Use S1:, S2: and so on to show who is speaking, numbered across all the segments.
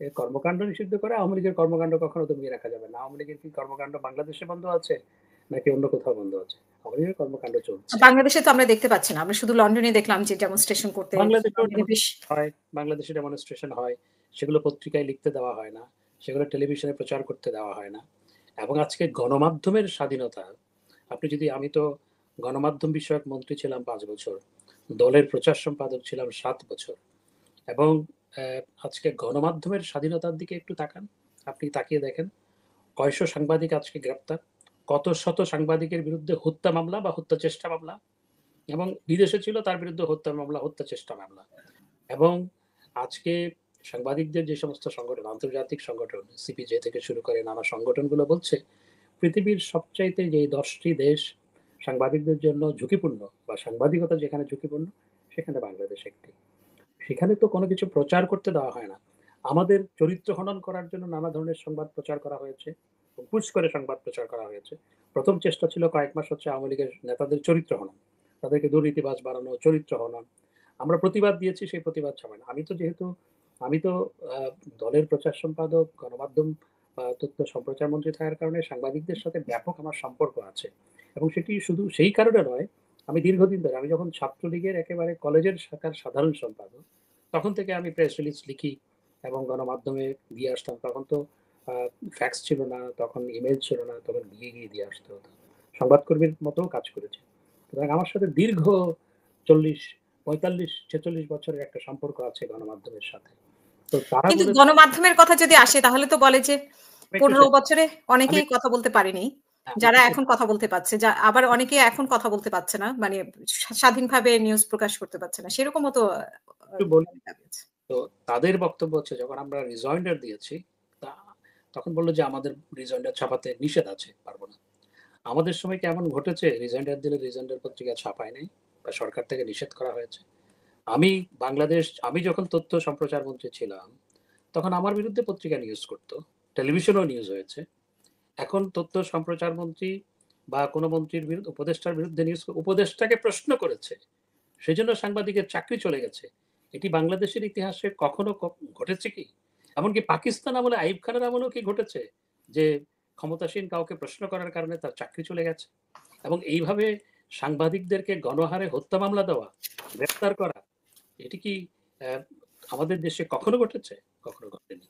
S1: এই কর্মকাণ্ড নিষিদ্ধ করে আওয়ামী লীগের কর্মকাণ্ড কখনো দমিয়ে রাখা যাবে না। আওয়ামী লীগের কি কর্মকাণ্ড বাংলাদেশে বন্ধ আছে নাকি অন্য কোথাও বন্ধ আছে? আওয়ামী লীগের কর্মকাণ্ড চলছে।
S2: বাংলাদেশে তো আমরা দেখতে পাচ্ছি না। আমরা শুধু লন্ডনে দেখলাম যে ডেমনস্ট্রেশন করতে
S1: বাংলাদেশেও
S2: লন্ডনে বেশ
S1: হয়, বাংলাদেশে ডেমনস্ট্রেশন হয়, সেগুলো পত্রিকায় লিখতে দেওয়া হয় না, সেগুলো টেলিভিশনে প্রচার করতে দেওয়া হয় না। এবং আজকে গণমাধ্যমের স্বাধীনতা, আপনি যদি, আমি তো গণমাধ্যম বিষয়ক মন্ত্রী ছিলাম 5 বছর, দলের প্রচার সম্পাদক ছিলাম 7 বছর, এবং আজকে গণমাধ্যমের স্বাধীনতার দিকে একটু তাকান, আপনি তাকিয়ে দেখেন কয়শো সাংবাদিক আজকে গ্রেপ্তার, কত শত সাংবাদিকের বিরুদ্ধে হত্যা মামলা বা হত্যা চেষ্টা মামলা, এবং বিদেশে ছিল তার বিরুদ্ধে হত্যা মামলা, হত্যা চেষ্টা মামলা। এবং আজকে সাংবাদিকদের যে সমস্ত সংগঠন, আন্তর্জাতিক সংগঠন, সিপিজে থেকে শুরু করে নানা সংগঠনগুলো বলছে পৃথিবীর সবচাইতে যে 10টি দেশ সাংবাদিকদের জন্য ঝুঁকিপূর্ণ বা সাংবাদিকতা যেখানে ঝুঁকিপূর্ণ সেখানে বাংলাদেশ একটি। সেখানে তো কোনো কিছু প্রচার করতে দেওয়া হয় না। আমাদের চরিত্র হনন করার জন্য নানা ধরনের সংবাদ প্রচার করা হয়েছে, পুশ করে সংবাদ প্রচার করা হয়েছে। প্রথম চেষ্টা ছিল কয়েক মাস হচ্ছে আওয়ামী লীগের নেতাদের চরিত্র হনন, তাদেরকে দুর্নীতিবাজ বানানো, চরিত্র হনন। আমরা প্রতিবাদ দিয়েছি, সেই প্রতিবাদ সবাই না। আমি তো দলের প্রচার সম্পাদক, গণমাধ্যম তথ্য সম্প্রচার মন্ত্রী থাকার কারণে সাংবাদিকদের সাথে ব্যাপক আমার সম্পর্ক আছে, এবং সেটি শুধু সেই কারণে নয়, আমি দীর্ঘদিন ধরে, আমি যখন ছাত্রলীগের একেবারে কলেজের শাখার সাধারণ সম্পাদক, তখন থেকে আমি প্রেস রিলিজ লিখি এবং গণমাধ্যমে দিয়ে আসতাম। তখন তো ফ্যাক্স ছিল না, তখন ইমেল ছিল না, তখন গিয়ে গিয়ে দিয়ে আসতে হতো। সংবাদকর্মীর মতো কাজ করেছে। সুতরাং আমার সাথে দীর্ঘ 40, 45, 46 বছরের একটা সম্পর্ক আছে গণমাধ্যমের সাথে। তো তারা
S2: কিন্তু
S1: বলে,
S2: গণমাধ্যমের কথা যদি আসে তাহলে তো বলে যে
S1: একটু
S2: ১৫ বছরে
S1: আমি
S2: অনেকেই কথা বলতে পারেনি।
S1: আমি
S2: যারা
S1: একটু
S2: এখন কথা বলতে পারছে, আবার অনেকে এখন কথা বলতে পারছে না। মানে স্বাধীনভাবে নিউজ প্রকাশ করতে পারছে না। সেরকমও তো
S1: একটু বলি।
S2: দাবি আছে।
S1: তো তাদের বক্তব্য হচ্ছে যখন আমরা রিজয়েন্ডার দিয়েছি, তখন বললো যে আমাদের রিজয়েন্ডার ছাপাতে নিষেধ আছে, পারবো না। আমাদের সময় কেমন ঘটেছে, রিজয়েন্ডার দিলে রিজয়েন্ডার পত্রিকা ছাপায় নাই বা সরকার থেকে নিষেধ করা হয়েছে। আমি যখন তথ্য সম্প্রচার মন্ত্রী ছিলাম তখন আমার বিরুদ্ধে পত্রিকা নিউজ করতো, টেলিভিশনও নিউজ হয়েছে। এখন তথ্য সম্প্রচার মন্ত্রী বা কোনো মন্ত্রীর বিরুদ্ধে, উপদেষ্টার বিরুদ্ধে নিউজ, উপদেষ্টাকে প্রশ্ন করেছে, সেজন্য সাংবাদিকের চাকরি চলে গেছে। এটি বাংলাদেশের ইতিহাসে কখনো ঘটেছে কি? এমনকি পাকিস্তান আমলে, আইয়ুব খানের আমলেও কি ঘটেছে যে ক্ষমতাসীন কাউকে প্রশ্ন করার কারণে তার চাকরি চলে গেছে? এবং এইভাবে সাংবাদিকদেরকে গণহারে হত্যা মামলা দেওয়া, গ্রেপ্তার করা, এটি কি আমাদের দেশে কখনো ঘটেছে? কখনো ঘটেনি।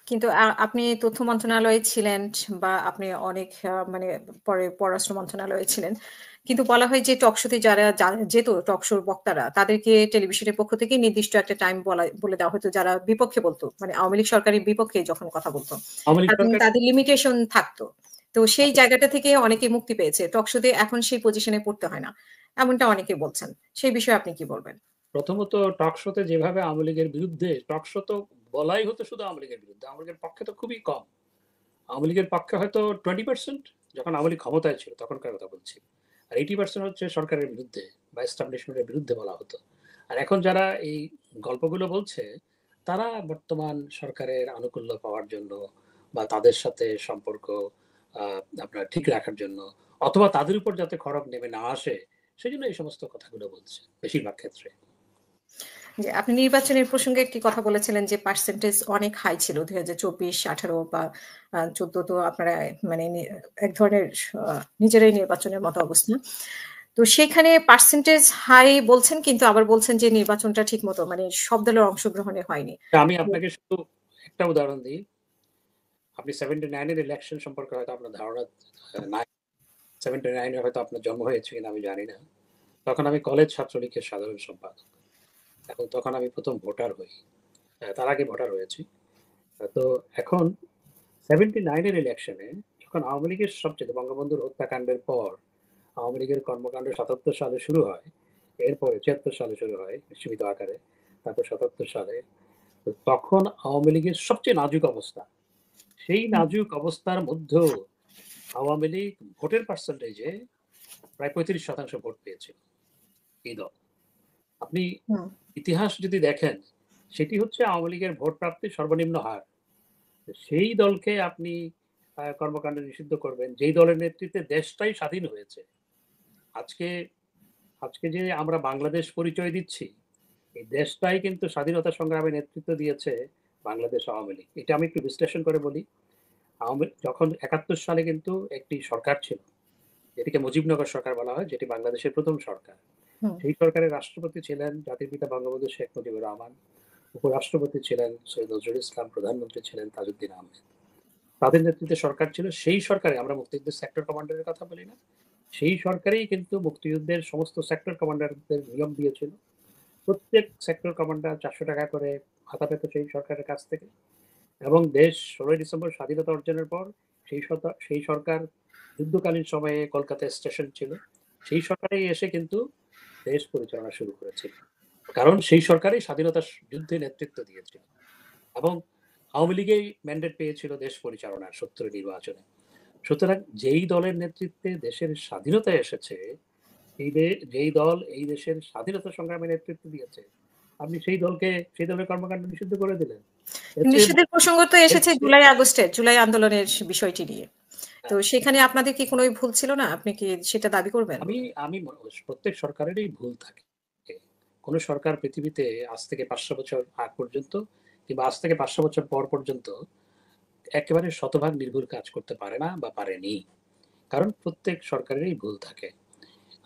S2: কিন্তু আপনি তথ্য মন্ত্রণালয়ে ছিলেন বা আপনি অনেক মানে পরে পররাষ্ট্র মন্ত্রণালয়ে ছিলেন। কিন্তু বলা হয় যে টক শোতে যারা যেত, টক শোর বক্তারা তাদেরকে টেলিভিশনের পক্ষ থেকে নির্দিষ্ট একটা টাইম বলে দেওয়া হতো যারা বিপক্ষে বলতো। মানে আওয়ামী লীগ সরকারের বিপক্ষে যখন কথা বলতো।
S1: আওয়ামী লীগ
S2: এবং
S1: সরকার
S2: তাদের লিমিটেশন থাকতো। তো সেই জায়গাটা থেকে অনেকে মুক্তি পেয়েছে। টক শোতে এখন সেই পজিশনে পড়তে হয় না। এমনটা অনেকে বলছেন। সেই বিষয়ে আপনি কি বলবেন?
S1: প্রথমত টক শোতে যেভাবে আওয়ামী লীগের বিরুদ্ধে, টক শো তো বলাই হতো শুধু আওয়ামী লীগের বিরুদ্ধে, আওয়ামী লীগের পক্ষে তো খুবই কম। আওয়ামী লীগের পক্ষে হয়তো 20%, যখন আওয়ামী লীগ ক্ষমতায় ছিল তখনকার কথা বলছি। আর 80% হচ্ছে সরকারের বিরুদ্ধে বা এস্টাবলিশমেন্টের বিরুদ্ধে বলা হতো। আর এখন যারা এই গল্পগুলো বলছে, তারা বর্তমান সরকারের আনুকূল্য পাওয়ার জন্য বা তাদের সাথে সম্পর্ক আপনার ঠিক রাখার জন্য, অথবা তাদের উপর যাতে খড়গ নেমে না আসে, সেজন্য এই সমস্ত কথাগুলো বলছে বেশিরভাগ ক্ষেত্রে।
S2: জি, আপনি নির্বাচনের প্রসঙ্গে একটি কথা বলেছিলেন যে পার্সেন্টেজ অনেক হাই ছিল ২০২৪, ১৮ বা ১৪ তো আপনারা মানে এক ধরনের নিজেরাই নির্বাচনের মতো অবস্থা। তো সেখানে পার্সেন্টেজ হাই বলছেন কিন্তু আবার বলছেন যে নির্বাচনটা ঠিকমতো মানে সব দলের অংশগ্রহণে হয়নি।
S1: আমি আপনাকে শুধু একটা উদাহরণ দিই। আপনি 79 এর ইলেকশন সম্পর্কে হয়তো আপনার ধারণা নাই। 79 এ হয়তো আপনার জন্ম হয়েছে কিনা আমি জানি না। তখন আমি কলেজ ছাত্রলীগের সাধারণ সম্পাদক, এবং তখন আমি প্রথম ভোটার হই। তার আগে ভোটার হয়েছি। তো এখন 79 এর ইলেকশনে যখন আওয়ামী লীগের সবচেয়ে, বঙ্গবন্ধুর হত্যাকাণ্ডের পর আওয়ামী লীগের কর্মকাণ্ড 77 সালে শুরু হয়, এরপরে 76 সালে শুরু হয় সীমিত আকারে, তারপর 77 সালে। তো তখন আওয়ামী লীগের সবচেয়ে নাজুক অবস্থা, সেই নাজুক অবস্থার মধ্যেও আওয়ামী লীগ ভোটের পার্সেন্টেজে প্রায় 35% ভোট পেয়েছিল এই দল। আপনি
S2: হুম।
S1: ইতিহাস যদি দেখেন, সেটি হচ্ছে আওয়ামী লীগের ভোট প্রাপ্তির সর্বনিম্ন হার। সেই দলকে আপনি কর্মকাণ্ড নিষিদ্ধ করবেন, যেই দলের নেতৃত্বে দেশটাই স্বাধীন হয়েছে। আজকে আজকে যে আমরা বাংলাদেশ পরিচয় দিচ্ছি, এই দেশটাই কিন্তু স্বাধীনতা সংগ্রামে নেতৃত্ব দিয়েছে বাংলাদেশ আওয়ামী লীগ। এটা আমি একটু বিশ্লেষণ করে বলি। যখন ৭১ সালে কিন্তু একটি সরকার ছিল, যেটিকে মুজিবনগর সরকার বলা হয়, যেটি বাংলাদেশের ১ম সরকার।
S2: হুম।
S1: সেই সরকারের রাষ্ট্রপতি ছিলেন জাতির পিতা বঙ্গবন্ধু শেখ মুজিবুর রহমান, উপরাষ্ট্রপতি ছিলেন সৈয়দ নজরুল ইসলাম, প্রধানমন্ত্রী ছিলেন তাজউদ্দিন আহমেদ। তাদের নেতৃত্বে সরকার ছিল। সেই সরকারে আমরা মুক্তিযুদ্ধের সেক্টর কমান্ডারের কথা বলি না? সেই সরকারেই কিন্তু মুক্তিযুদ্ধের সমস্ত সেক্টর কমান্ডারদের নিয়োগ দিয়েছিল। প্রত্যেক সেক্টর কমান্ডার ৳৪০০ করে ভাতা পেত সেই সরকারের কাছ থেকে। এবং দেশ ১৬ই ডিসেম্বর স্বাধীনতা অর্জনের পর সেই সরকার যুদ্ধকালীন সময়ে কলকাতায় স্টেশন ছিল। সেই সরকারেই এসে কিন্তু দেশ পরিচালনা শুরু করেছিল। কারণ সেই সরকারই স্বাধীনতা যুদ্ধে নেতৃত্ব দিয়েছিল এবং আওয়ামী লীগেই ম্যান্ডেট পেয়েছিল দেশ পরিচালনার ৭০ নির্বাচনে। সুতরাং যেই দলের নেতৃত্বে দেশের স্বাধীনতা এসেছে, যেই দল এই দেশের স্বাধীনতা সংগ্রামে নেতৃত্ব দিয়েছে, আপনি সেই দলের কর্মকাণ্ড নিষিদ্ধ করে দিলেন। এর চেয়ে
S2: নিষেধের প্রসঙ্গ তো
S1: এর
S2: এসেছে
S1: চেয়ে
S2: জুলাই আন্দোলনের বিষয়টি নিয়ে। তো
S1: হ্যাঁ,
S2: সেখানে আপনাদের কি কোন ভুল ছিল না? আপনি কি সেটা দাবি করবেন?
S1: আমি আমি প্রত্যেক সরকারেরই ভুল থাকে। কোন সরকার পৃথিবীতে আজ থেকে ৫০০ বছর আগ পর্যন্ত কিংবা আজ থেকে ৫০০ বছর পর পর্যন্ত একেবারে শতভাগ নির্ভুল কাজ করতে পারে না বা পারেনি। কারণ প্রত্যেক সরকারেরই ভুল থাকে।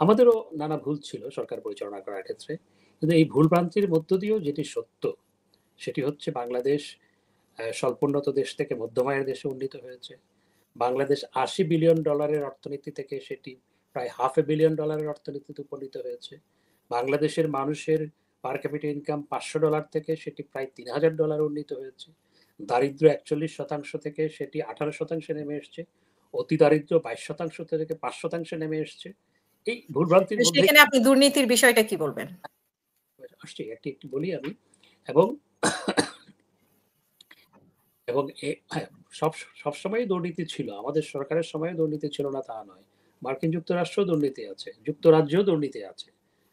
S1: আমাদেরও নানা ভুল ছিল সরকার পরিচালনা করার ক্ষেত্রে। কিন্তু এই ভুল-ভ্রান্তির মধ্য দিয়েও যেটি সত্য, সেটি হচ্ছে বাংলাদেশ স্বল্পোন্নত দেশ থেকে মধ্যম আয়ের দেশে উন্নীত হয়েছে। বাংলাদেশ $৮০ বিলিয়ন অর্থনীতি থেকে সেটি প্রায় $500 বিলিয়ন অর্থনীতিতে উপনীত হয়েছে। বাংলাদেশের মানুষের পার ক্যাপিটা ইনকাম $৫০০ থেকে সেটি প্রায় $৩,০০০ উন্নীত হয়েছে। দারিদ্র্য ৪১% থেকে সেটি ১৮% নেমে এসছে। অতি দারিদ্র্য ২২% থেকে ৫% নেমে এসছে। এই ভুলভ্রান্তির
S2: তো
S1: মধ্যে
S2: সেখানে আপনি দুর্নীতির বিষয়টা কি বলবেন?
S1: আসছি একটি একটি বলি আমি এবং এবং হ্যাঁ, সব সবসময়ই দুর্নীতি ছিল। আমাদের সরকারের সময়ও দুর্নীতি ছিল না তা নয়। মার্কিন যুক্তরাষ্ট্রেও দুর্নীতি আছে। যুক্তরাজ্যেও দুর্নীতি আছে।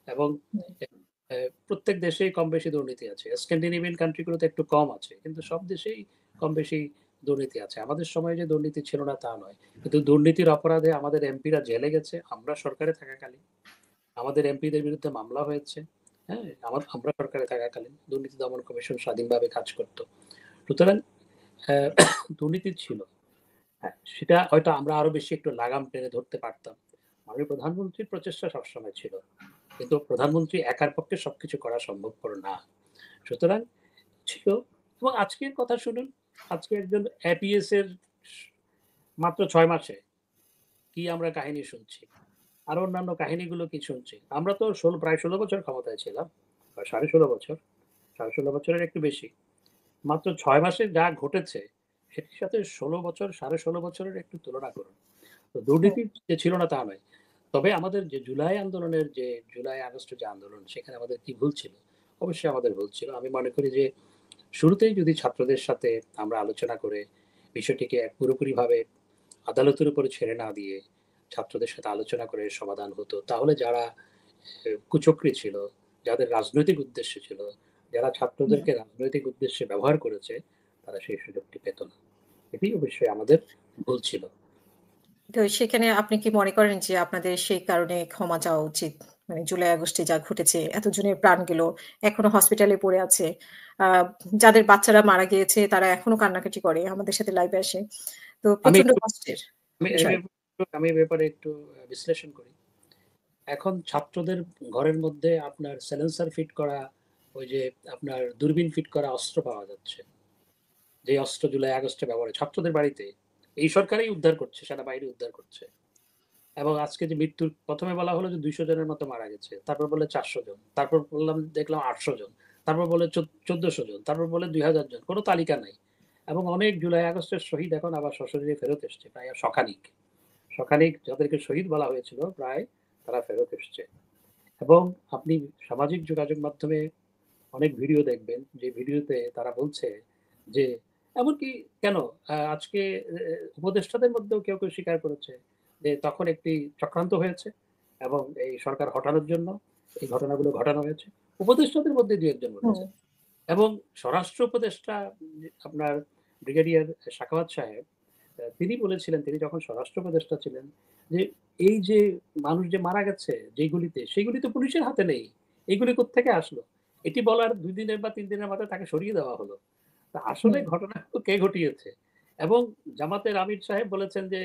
S1: এবং
S2: হুম।
S1: এ এ প্রত্যেক দেশেই কম বেশি দুর্নীতি আছে। স্ক্যান্ডিনেভিয়ান কান্ট্রি গুলোতে একটু কম আছে। কিন্তু সব দেশেই কম বেশি দুর্নীতি আছে। আমাদের সময়ে যে দুর্নীতি ছিল না তা নয়। কিন্তু দুর্নীতির অপরাধে আমাদের এমপিরা জেলে গেছে আমরা সরকারে থাকাকালীন। আমাদের এমপিদের বিরুদ্ধে মামলা হয়েছে। হ্যাঁ? আমরা সরকারে থাকাকালীন দুর্নীতি দমন কমিশন স্বাধীনভাবে কাজ করত। সুতরাং অ্যা দুর্নীতি ছিল। হ্যাঁ, সেটা হয়তো আমরা আরো বেশি একটু লাগাম টেনে ধরতে পারতাম। মাননীয় প্রধানমন্ত্রীর প্রচেষ্টা সবসময় ছিল। কিন্তু প্রধানমন্ত্রী একার পক্ষে সবকিছু করা সম্ভবপর না। সুতরাং ছিল এবং আজকের কথা শুনুন, আজকে একজন এপিএস এর মাত্র ৬ মাসে কি আমরা কাহিনী শুনছি। আরো অন্যান্য কাহিনীগুলো কি শুনছি। আমরা তো প্রায় ১৬ বছর ক্ষমতায় ছিলাম। বা ১৬.৫ বছর। ১৬.৫ বছরের একটু বেশি। মাত্র ৬ মাসে যা ঘটেছে সেটির সাথে ১৬ বছর ১৬.৫ বছরের একটু তুলনা করুন। তো
S2: হুম।
S1: দুর্নীতি যে ছিল না তা নয়। তবে আমাদের যে জুলাই আগস্টের যে আন্দোলন সেখানে আমাদের কি ভুল ছিল? অবশ্যই আমাদের ভুল ছিল। আমি মনে করি যে শুরুতেই যদি ছাত্রদের সাথে আমরা আলোচনা করে বিষয়টিকে পুরোপুরিভাবে আদালতের উপরে ছেড়ে না দিয়ে ছাত্রদের সাথে আলোচনা করে সমাধান হতো, তাহলে যারা কুচক্রী ছিল, যাদের রাজনৈতিক উদ্দেশ্য ছিল, যারা
S2: হুম।
S1: ছাত্রদেরকে রাজনৈতিক উদ্দেশ্যে ব্যবহার করেছে, তারা সেই সুযোগটি পেত না। এটি অবশ্যই আমাদের ভুল ছিল।
S2: তো সেখানে আপনি কি মনে করেন যে আপনাদের সেই কারণে ক্ষমা চাওয়া উচিত? মানে জুলাই আগস্টে যা ঘটেছে, এতজনের প্রাণ গেল, এখনো হসপিটালে পড়ে আছে। আ যাদের বাচ্চারা মারা গিয়েছে তারা এখনো কান্নাকাটি করে। আমাদের সাথে লাইভে আসে। তো
S1: আমি
S2: প্রচন্ড
S1: একটু
S2: কষ্টের
S1: আমি এ
S2: বিষয়।
S1: আমি এ ব্যাপারে একটু বিশ্লেষণ করি। এখন ছাত্রদের ঘরের মধ্যে আপনার সাইলেন্সার ফিট করা, ওই যে আপনার দূরবীন ফিট করা অস্ত্র পাওয়া যাচ্ছে। যে অস্ত্র জুলাই আগস্টে ব্যবহার হয় ছাত্রদের বাড়িতে। এই সরকারই উদ্ধার করছে, সেনাবাহিনী উদ্ধার করছে। এবং আজকে যে মৃত্যুর ১ম এ বলা হলো যে ২০০ জনের মতো মারা গেছে। তারপর বললে ৪০০ জন। তারপর দেখলাম ৮০০ জন। তারপর বলে ১৪০০ জন। তারপর বলে ২০০০ জন। কোন তালিকা নাই। এবং অনেক জুলাই আগস্টের শহীদ এখন আবার সশরীরে ফেরত এসছে। প্রায় শখানেক। শখানেক যাদেরকে শহীদ বলা হয়েছিল প্রায় তারা ফেরত এসছে। এবং আপনি সামাজিক যোগাযোগ মাধ্যমে অনেক ভিডিও দেখবেন যে ভিডিওতে তারা বলছে যে এমনকি কেন আজকে উপদেষ্টাদের মধ্যেও কেউ স্বীকার করেছে যে তখন একটি চক্রান্ত হয়েছে এবং এই সরকার হটানোর জন্য এই ঘটনাগুলো ঘটানো হয়েছে। উপদেষ্টাদের মধ্যে ২-১ জন
S2: হুম।
S1: বলেছে। এবং স্বরাষ্ট্র উপদেষ্টা আপনার ব্রিগেডিয়ার সাখাওয়াত সাহেব তিনি বলেছিলেন, তিনি যখন স্বরাষ্ট্র উপদেষ্টা ছিলেন যে এই যে মানুষ যে মারা গেছে যেগুলিতে, সেগুলি তো পুলিশের হাতে নেই। এগুলি কোত্থেকে আসলো? এটি বলার ২ দিনের বা ৩ দিনের মাথায় তাকে সরিয়ে দেওয়া হলো। আসলে ঘটনা কে ঘটিয়েছে? এবং জামাতের আমির সাহেব বলেছেন যে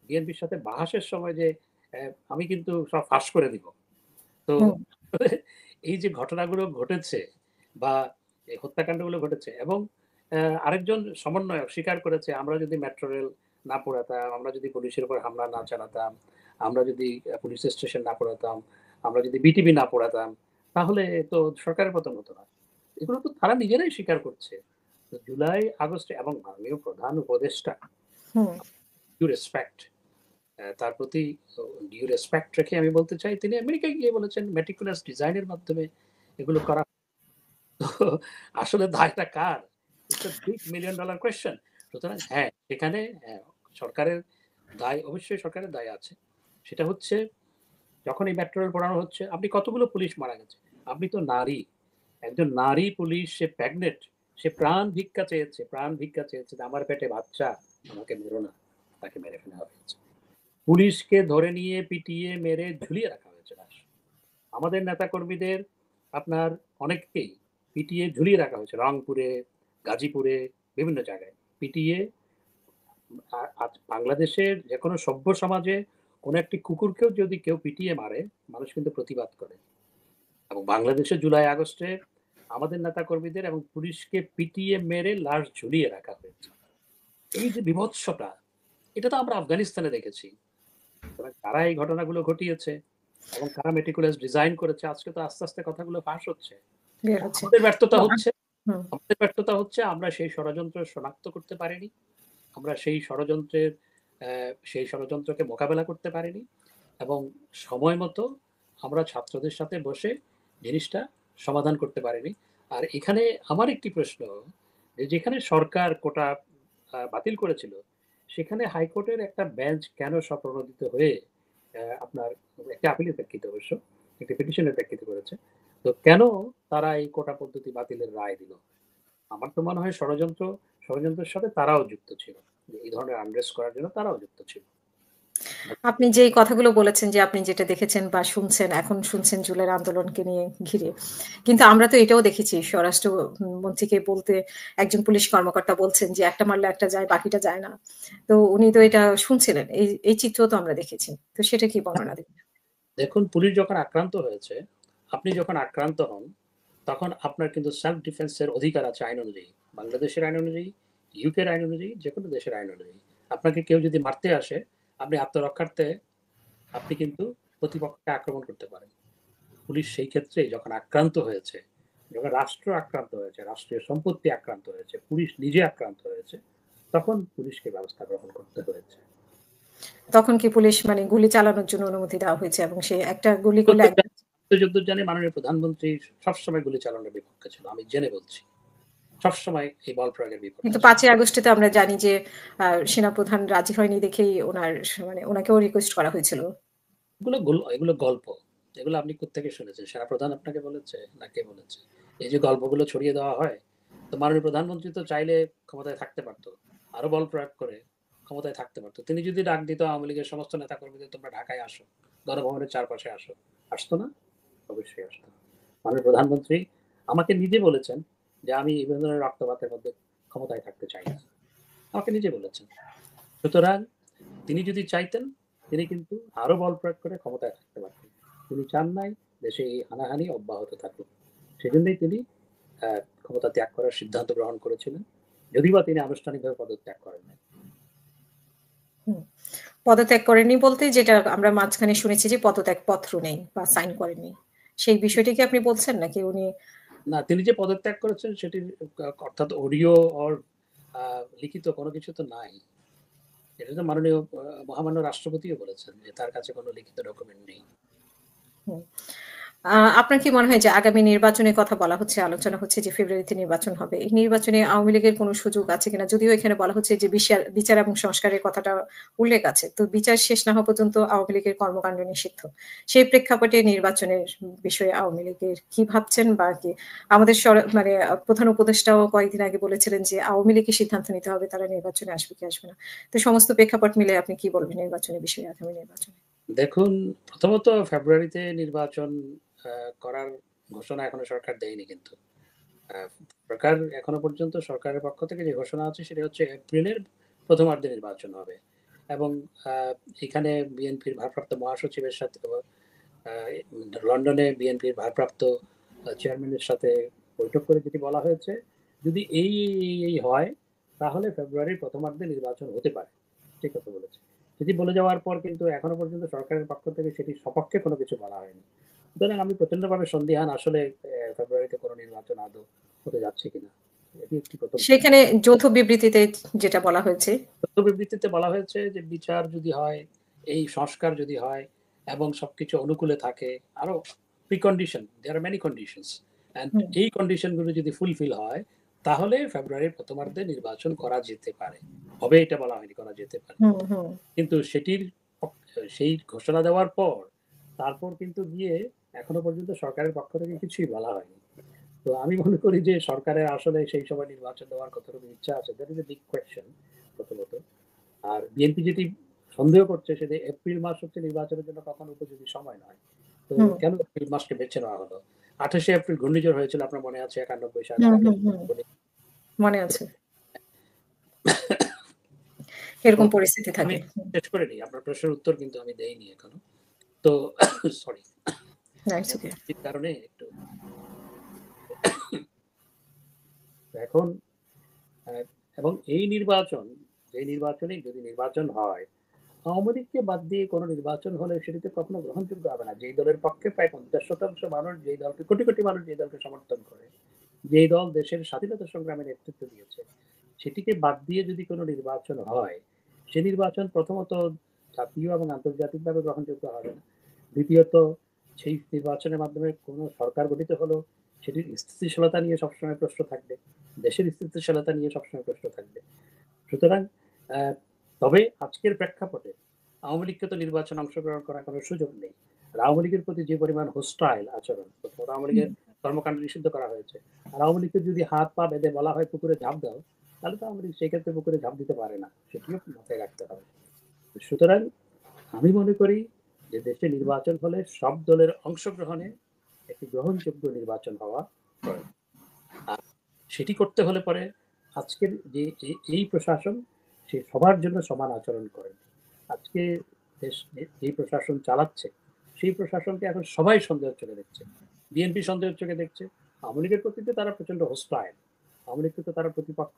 S1: বিএনপির সাথে বাহাসের সময় যে আমি কিন্তু সব ফাঁস করে দিব। তো এই যে ঘটনাগুলো ঘটেছে বা এই হত্যাকাণ্ডগুলো ঘটেছে এবং আরেকজন সমন্বয়ক স্বীকার করেছে আমরা যদি মেট্রো রেল না পোড়াতাম, আমরা যদি পুলিশের উপর হামলা না চালাতাম, আমরা যদি পুলিশ স্টেশন না পোড়াতাম, আমরা যদি বিটিভি না পোড়াতাম, তাহলে তো সরকারের পতন হতো না। এগুলো তো তারা নিজেরাই স্বীকার করছে। তো জুলাই, আগস্টে এবং মাননীয় প্রধান উপদেষ্টা ডিউ রেসপেক্ট তার প্রতি ডিউ রেসপেক্ট রেখে আমি বলতে চাই তিনি আমেরিকায় গিয়ে বলেছেন মেটিকুলাস ডিজাইনের মাধ্যমে এগুলো করা। তো আসলে দায়টা কার? It's a big $1 million question. সুতরাং হ্যাঁ, এখানে সরকারের দায়, অবশ্যই সরকারের দায় আছে। সেটা হচ্ছে যখন এই মেট্রো রেল পোড়ানো হচ্ছে, আপনি কতগুলো পুলিশ মারা গেছে। আপনি তো নারী। একজন নারী পুলিশ, সে প্রেগনেন্ট, সে প্রাণ ভিক্ষা চেয়েছে, যে আমার পেটে বাচ্চা, আমাকে মেরো না। তাকে মেরে ফেলা হয়েছে। পুলিশকে ধরে নিয়ে পিটিয়ে মেরে ঝুলিয়ে রাখা হয়েছে লাশ। আমাদের নেতাকর্মীদের আপনার অনেককেই পিটিয়ে ঝুলিয়ে রাখা হয়েছে রংপুরে, গাজীপুরে, বিভিন্ন জায়গায় পিটিয়ে। আজ বাংলাদেশের যে কোনো সভ্য সমাজে কোনো একটি কুকুরকেও যদি কেউ পিটিয়ে মারে, মানুষ কিন্তু প্রতিবাদ করে। এবং বাংলাদেশে জুলাই আগস্টে আমাদের নেতাকর্মীদের এবং পুলিশকে পিটিয়ে মেরে লাশ ঝুলিয়ে রাখা হয়েছে। এই যে বিভৎসতা, এটা তো আমরা আফগানিস্তানে দেখেছি। কারা এই ঘটনাগুলো ঘটিয়েছে এবং কারা মেটিকুলাস ডিজাইন করেছে, আজকে তো আস্তে আস্তে কথাগুলো ফাঁস হচ্ছে। আমাদের ব্যর্থতা হচ্ছে আমরা সেই ষড়যন্ত্র শনাক্ত করতে পারিনি, আমরা সেই ষড়যন্ত্রকে মোকাবেলা করতে পারিনি এবং সময় মতো আমরা ছাত্রদের সাথে বসে জিনিসটা সমাধান করতে পারিনি। আর এখানে আমার একটি প্রশ্ন, যে যেখানে সরকার কোটা বাতিল করেছিল, সেখানে হাইকোর্টের একটা বেঞ্চ কেন স্বপ্রণোদিত হয়ে আপনার একটা আপিলের প্রেক্ষিতে, অবশ্য একটি পিটিশনের প্রেক্ষিতে করেছে, তো কেন তারা এই কোটা পদ্ধতি বাতিলের রায় দিল? আমার তো মনে হয় ষড়যন্ত্রের সাথে তারাও যুক্ত ছিল, এই ধরনের আনরেস্ট করার জন্য তারাও যুক্ত ছিল।
S2: আপনি যেই কথাগুলো বলেছেন যে আপনি যেটা দেখেছেন বা শুনছেন, এখন শুনছেন জুলাইয়ের আন্দোলনকে নিয়ে ঘিরে। কিন্তু আমরা তো এটাও দেখেছি স্বরাষ্ট্র মন্ত্রীকে বলতে একজন পুলিশ কর্মকর্তা বলছেন যে একটা মারলে একটা যায়, বাকিটা যায় না। তো উনি তো এটা শুনছিলেন। এই চিত্র তো আমরা দেখেছি। তো সেটা কি বর্ণনা দিবেন?
S1: দেখুন, পুলিশ যখন আক্রান্ত হয়েছে, আপনি যখন আক্রান্ত হন, তখন আপনার কিন্তু সেলফ ডিফেন্সের অধিকার আছে আইন অনুযায়ী। বাংলাদেশের আইন অনুযায়ী, ইউকের আইন অনুযায়ী, যে কোনো দেশের আইন অনুযায়ী। আপনাকে কেউ যদি মারতে আসে, আপনি আত্মরক্ষার্থে আপনি কিন্তু প্রতিপক্ষকে আক্রমণ করতে পারেন। পুলিশ সেই ক্ষেত্রে যখন আক্রান্ত হয়েছে, যখন রাষ্ট্র আক্রান্ত হয়েছে, রাষ্ট্রীয় সম্পত্তি আক্রান্ত হয়েছে, পুলিশ নিজে আক্রান্ত হয়েছে, তখন পুলিশকে ব্যবস্থা গ্রহণ করতে হয়েছে।
S2: তখন কি পুলিশ মানে গুলি চালানোর জন্য অনুমতি দেওয়া হয়েছে এবং সে একটা গুলি করলে
S1: যুদ্ধ জানে মাননীয় প্রধানমন্ত্রী সবসময় গুলি চালানোর বিপক্ষে ছিল, আমি জেনে বলছি, সবসময় এই বল প্রয়োগের বিপক্ষে।
S2: কিন্তু ৫ই আগস্টে তো আমরা জানি যে সেনাপ্রধান রাজি হয়নি দেখেই ওনাকেও রিকোয়েস্ট করা হয়েছিল।
S1: এগুলো গল্প, এগুলো আপনি কোত্থেকে শুনেছেন? সেনাপ্রধান আপনাকে বলেছে না কে বলেছে? এই যে গল্পগুলো ছড়িয়ে দেওয়া হয়, তো মাননীয় প্রধানমন্ত্রী তো চাইলে ক্ষমতায় থাকতে পারতো, আরো বল প্রয়োগ করে ক্ষমতায় থাকতে পারতো। তিনি যদি ডাক দিত আওয়ামী লীগের সমস্ত নেতা কর্মীদের তোমরা ঢাকায় আসো, গণভবনের চারপাশে আসো, আসতো না? অবশ্যই আসতো। মাননীয় প্রধানমন্ত্রী আমাকে নিজে বলেছেন যে আমি এই ধরনের রক্তপাতের মধ্যে ক্ষমতায় থাকতে চাই না, আমাকে নিজে বলেছেন। সুতরাং তিনি যদি চাইতেন, তিনি কিন্তু আরো বল প্রয়োগ করে ক্ষমতায় থাকতে পারতেন। তিনি চান নাই দেশে এই হানাহানি অব্যাহত থাকুক, সেজন্যই তিনি ক্ষমতা ত্যাগ করার সিদ্ধান্ত গ্রহণ করেছিলেন, যদিও তিনি আনুষ্ঠানিকভাবে পদত্যাগ করেন নাই।
S2: পদত্যাগ করেননি বলতে যেটা আমরা মাঝখানে শুনেছি যে পদত্যাগ পত্র নেই বা সাইন করেননি, সেই বিষয়টি কি আপনি বলছেন নাকি উনি?
S1: না, তিনি যে পদত্যাগ করেছেন সেটি অর্থাৎ অডিও অর লিখিত কোনো কিছু তো নাই। এটা তো মাননীয় মহামান্য রাষ্ট্রপতিও বলেছেন যে তার কাছে কোনো লিখিত ডকুমেন্ট নেই।
S2: আপনার কি মনে হয় যে আগামী নির্বাচনের কথা বলা হচ্ছে, আলোচনা হচ্ছে যে ফেব্রুয়ারিতে নির্বাচন হবে। এই নির্বাচনে আওয়ামী লীগের কোনো সুযোগ আছে কিনা? যদিও এখানে বলা হচ্ছে যে বিচার এবং সংস্কারের কথাটা উল্লেখ আছে। তো বিচার শেষ না হওয়া পর্যন্ত আওয়ামী লীগের কর্মকাণ্ড নিষিদ্ধ। সেই প্রেক্ষাপটে নির্বাচনের বিষয়ে আওয়ামী লীগের কি ভাবছেন বা কি আমাদের প্রধান উপদেষ্টাও কয়েকদিন আগে বলেছিলেন যে আওয়ামী লীগের সিদ্ধান্ত নিতে হবে তারা নির্বাচনে আসবে কি আসবে না। তো সমস্ত প্রেক্ষাপট মিলে আপনি কি বলবেন নির্বাচনের বিষয়ে, আগামী নির্বাচনে?
S1: দেখুন, প্রথমত ফেব্রুয়ারিতে নির্বাচন করার ঘোষণা এখনো সরকার দেয়নি, কিন্তু সরকার এখনো পর্যন্ত সরকারের পক্ষ থেকে যে ঘোষণা আছে সেটা হচ্ছে এপ্রিলের প্রথমার্ধে নির্বাচন হবে এবং এখানে বিএনপির ভারপ্রাপ্ত মহাসচিবের সাথে লন্ডনে বিএনপির ভারপ্রাপ্ত চেয়ারম্যানের সাথে বৈঠক করে যেটি বলা হয়েছে, যদি এই হয় তাহলে ফেব্রুয়ারির প্রথমার্ধে নির্বাচন হতে পারে, ঠিক কথা বলেছে। সেটি বলে যাওয়ার পর কিন্তু এখনো পর্যন্ত সরকারের পক্ষ থেকে সেটির সপক্ষে কোনো কিছু বলা হয়নি। সুতরাং আমি প্রচন্ডভাবে সন্দিহান আসলে ফেব্রুয়ারিতে কোনো নির্বাচন আদৌ হতে যাচ্ছে কিনা। এটি একটি প্রথম।
S2: সেখানে যৌথ বিবৃতিতে যেটা বলা হয়েছে,
S1: তথ্য বিবৃতিতে বলা হয়েছে যে বিচার যদি হয়, এই সংস্কার যদি হয় এবং সবকিছু অনুকূলে থাকে, আরো precondition, there are many conditions, and এই কন্ডিশনগুলো যদি ফুলফিল হয় তাহলে ফেব্রুয়ারির প্রথমার্ধে নির্বাচন করা যেতে পারে। হবে এটা বলা হয়নি, করা যেতে পারে। কিন্তু সেই ঘোষণা দেওয়ার পর তারপর কিন্তু গিয়ে এখনো পর্যন্ত সরকারের পক্ষ থেকে কিছুই বলা হয়নি। তো আমি মনে করি যে সরকারের আসলে সেই সময় নির্বাচন দেওয়ার কতটুকু ইচ্ছা আছে, that is a big question প্রথমত। আর বিএনপি যেটি সন্দেহ করছে সেটি এপ্রিল মাস হচ্ছে নির্বাচনের জন্য কখনো উপযোগী সময় নয়। তো কেন এপ্রিল মাসকে বেছে নেওয়া হলো? 28শে এপ্রিল ঘূর্ণিঝড় হয়েছিল, আপনার মনে আছে, 91 সালে।
S2: মনে আছে, এরকম পরিস্থিতি থাকে।
S1: শেষ করে নিই, আপনার প্রশ্নের উত্তর কিন্তু আমি দেইনি এখনো। তো সরি, এই কারণে একটু এখন এবং এই নির্বাচনে যদি নির্বাচন হয়, আওয়ামী লীগকে বাদ দিয়ে কোনো নির্বাচন হলে সেটিতে কখনো গ্রহণযোগ্য হবে না। যেই দলের পক্ষে প্রায় 50% মানুষ, যেই দলকে কোটি কোটি মানুষ যেই দলকে সমর্থন করে, যেই দল দেশের স্বাধীনতা সংগ্রামে নেতৃত্ব দিয়েছে, সেটিকে বাদ দিয়ে যদি কোনো নির্বাচন হয়, সে নির্বাচন প্রথমত জাতীয় এবং আন্তর্জাতিকভাবে গ্রহণযোগ্য হবে না। দ্বিতীয়ত সেই নির্বাচনের মাধ্যমে কোনো সরকার গঠিত হলো সেটির স্থিতিশীলতা নিয়ে সবসময় প্রশ্ন থাকবে, দেশের স্থিতিশীলতা নিয়ে সবসময় প্রশ্ন থাকবে। সুতরাং তবে আজকের প্রেক্ষাপটে আওয়ামী লীগকে তো নির্বাচনে অংশগ্রহণ করার কোনো সুযোগ নেই। আর আওয়ামী লীগের প্রতি যে পরিমাণ হোস্টাইল আচরণ, আওয়ামী লীগের কর্মকাণ্ড নিষিদ্ধ করা হয়েছে। আর আওয়ামী লীগকে যদি হাত পা বেঁধে বলা হয় পুকুরে ঝাঁপ দাও, তাহলে তো আওয়ামী লীগ সেই ক্ষেত্রে পুকুরে ঝাঁপ দিতে পারে না, সেটিও মাথায় রাখতে হবে। সুতরাং আমি মনে করি যে দেশে নির্বাচন হলে সব দলের অংশগ্রহণে একটি গ্রহণযোগ্য নির্বাচন হওয়া প্রয়োজন। আর সেটি করতে হলে পরে আজকের যে এই প্রশাসন, সে সবার জন্য সমান আচরণ করেন। আজকে দেশ যে প্রশাসন চালাচ্ছে সেই প্রশাসনকে এখন সবাই সন্দেহের চোখে দেখছে। বিএনপি সন্দেহের চোখে দেখছে, আওয়ামী লীগের প্রতি তারা প্রচন্ড হোস্টাইল। আওয়ামী লীগকে তো তারা প্রতিপক্ষ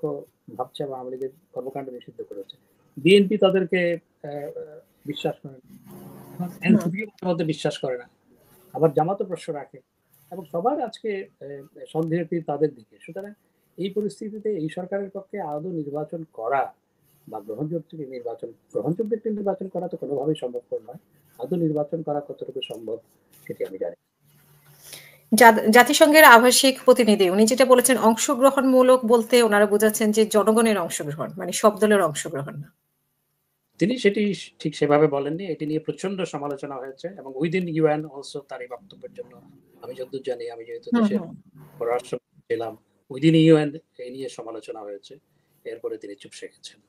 S1: ভাবছে এবং আওয়ামী লীগের কর্মকাণ্ড নিষিদ্ধ করেছে। বিএনপি তাদেরকে বিশ্বাস করে না, এনসিপির মধ্যে বিশ্বাস করে না, আবার জামাতও প্রশ্ন রাখে এবং সবার আজকে সন্দেহের তীর তাদের দিকে। সুতরাং এই পরিস্থিতিতে এই সরকারের পক্ষে আদৌ নির্বাচন করা বা গ্রহণযোগ্য একটি নির্বাচন করা তো কোনোভাবেই সম্ভবপর নয়। আদৌ নির্বাচন করা কতটুকু সম্ভব সেটি আমি জানি।
S2: জাতিসংঘের আবাসিক প্রতিনিধি উনি যেটা বলেছেন, অংশগ্রহণমূলক বলতে ওনারা বোঝাচ্ছেন যে জনগণের অংশগ্রহণ, মানে সব দলের অংশগ্রহণ না।
S1: তিনি সেটি ঠিক সেভাবে বলেননি। এটি নিয়ে প্রচন্ড সমালোচনা হয়েছে এবং উইদিন ইউএন অলসো তার এই বক্তব্যের জন্য, আমি যতদূর জানি, আমি যেহেতু দেশের পররাষ্ট্র ছিলাম, উইদিন ইউএন এই নিয়ে সমালোচনা হয়েছে। এরপরে তিনি চুপসে গেছেন।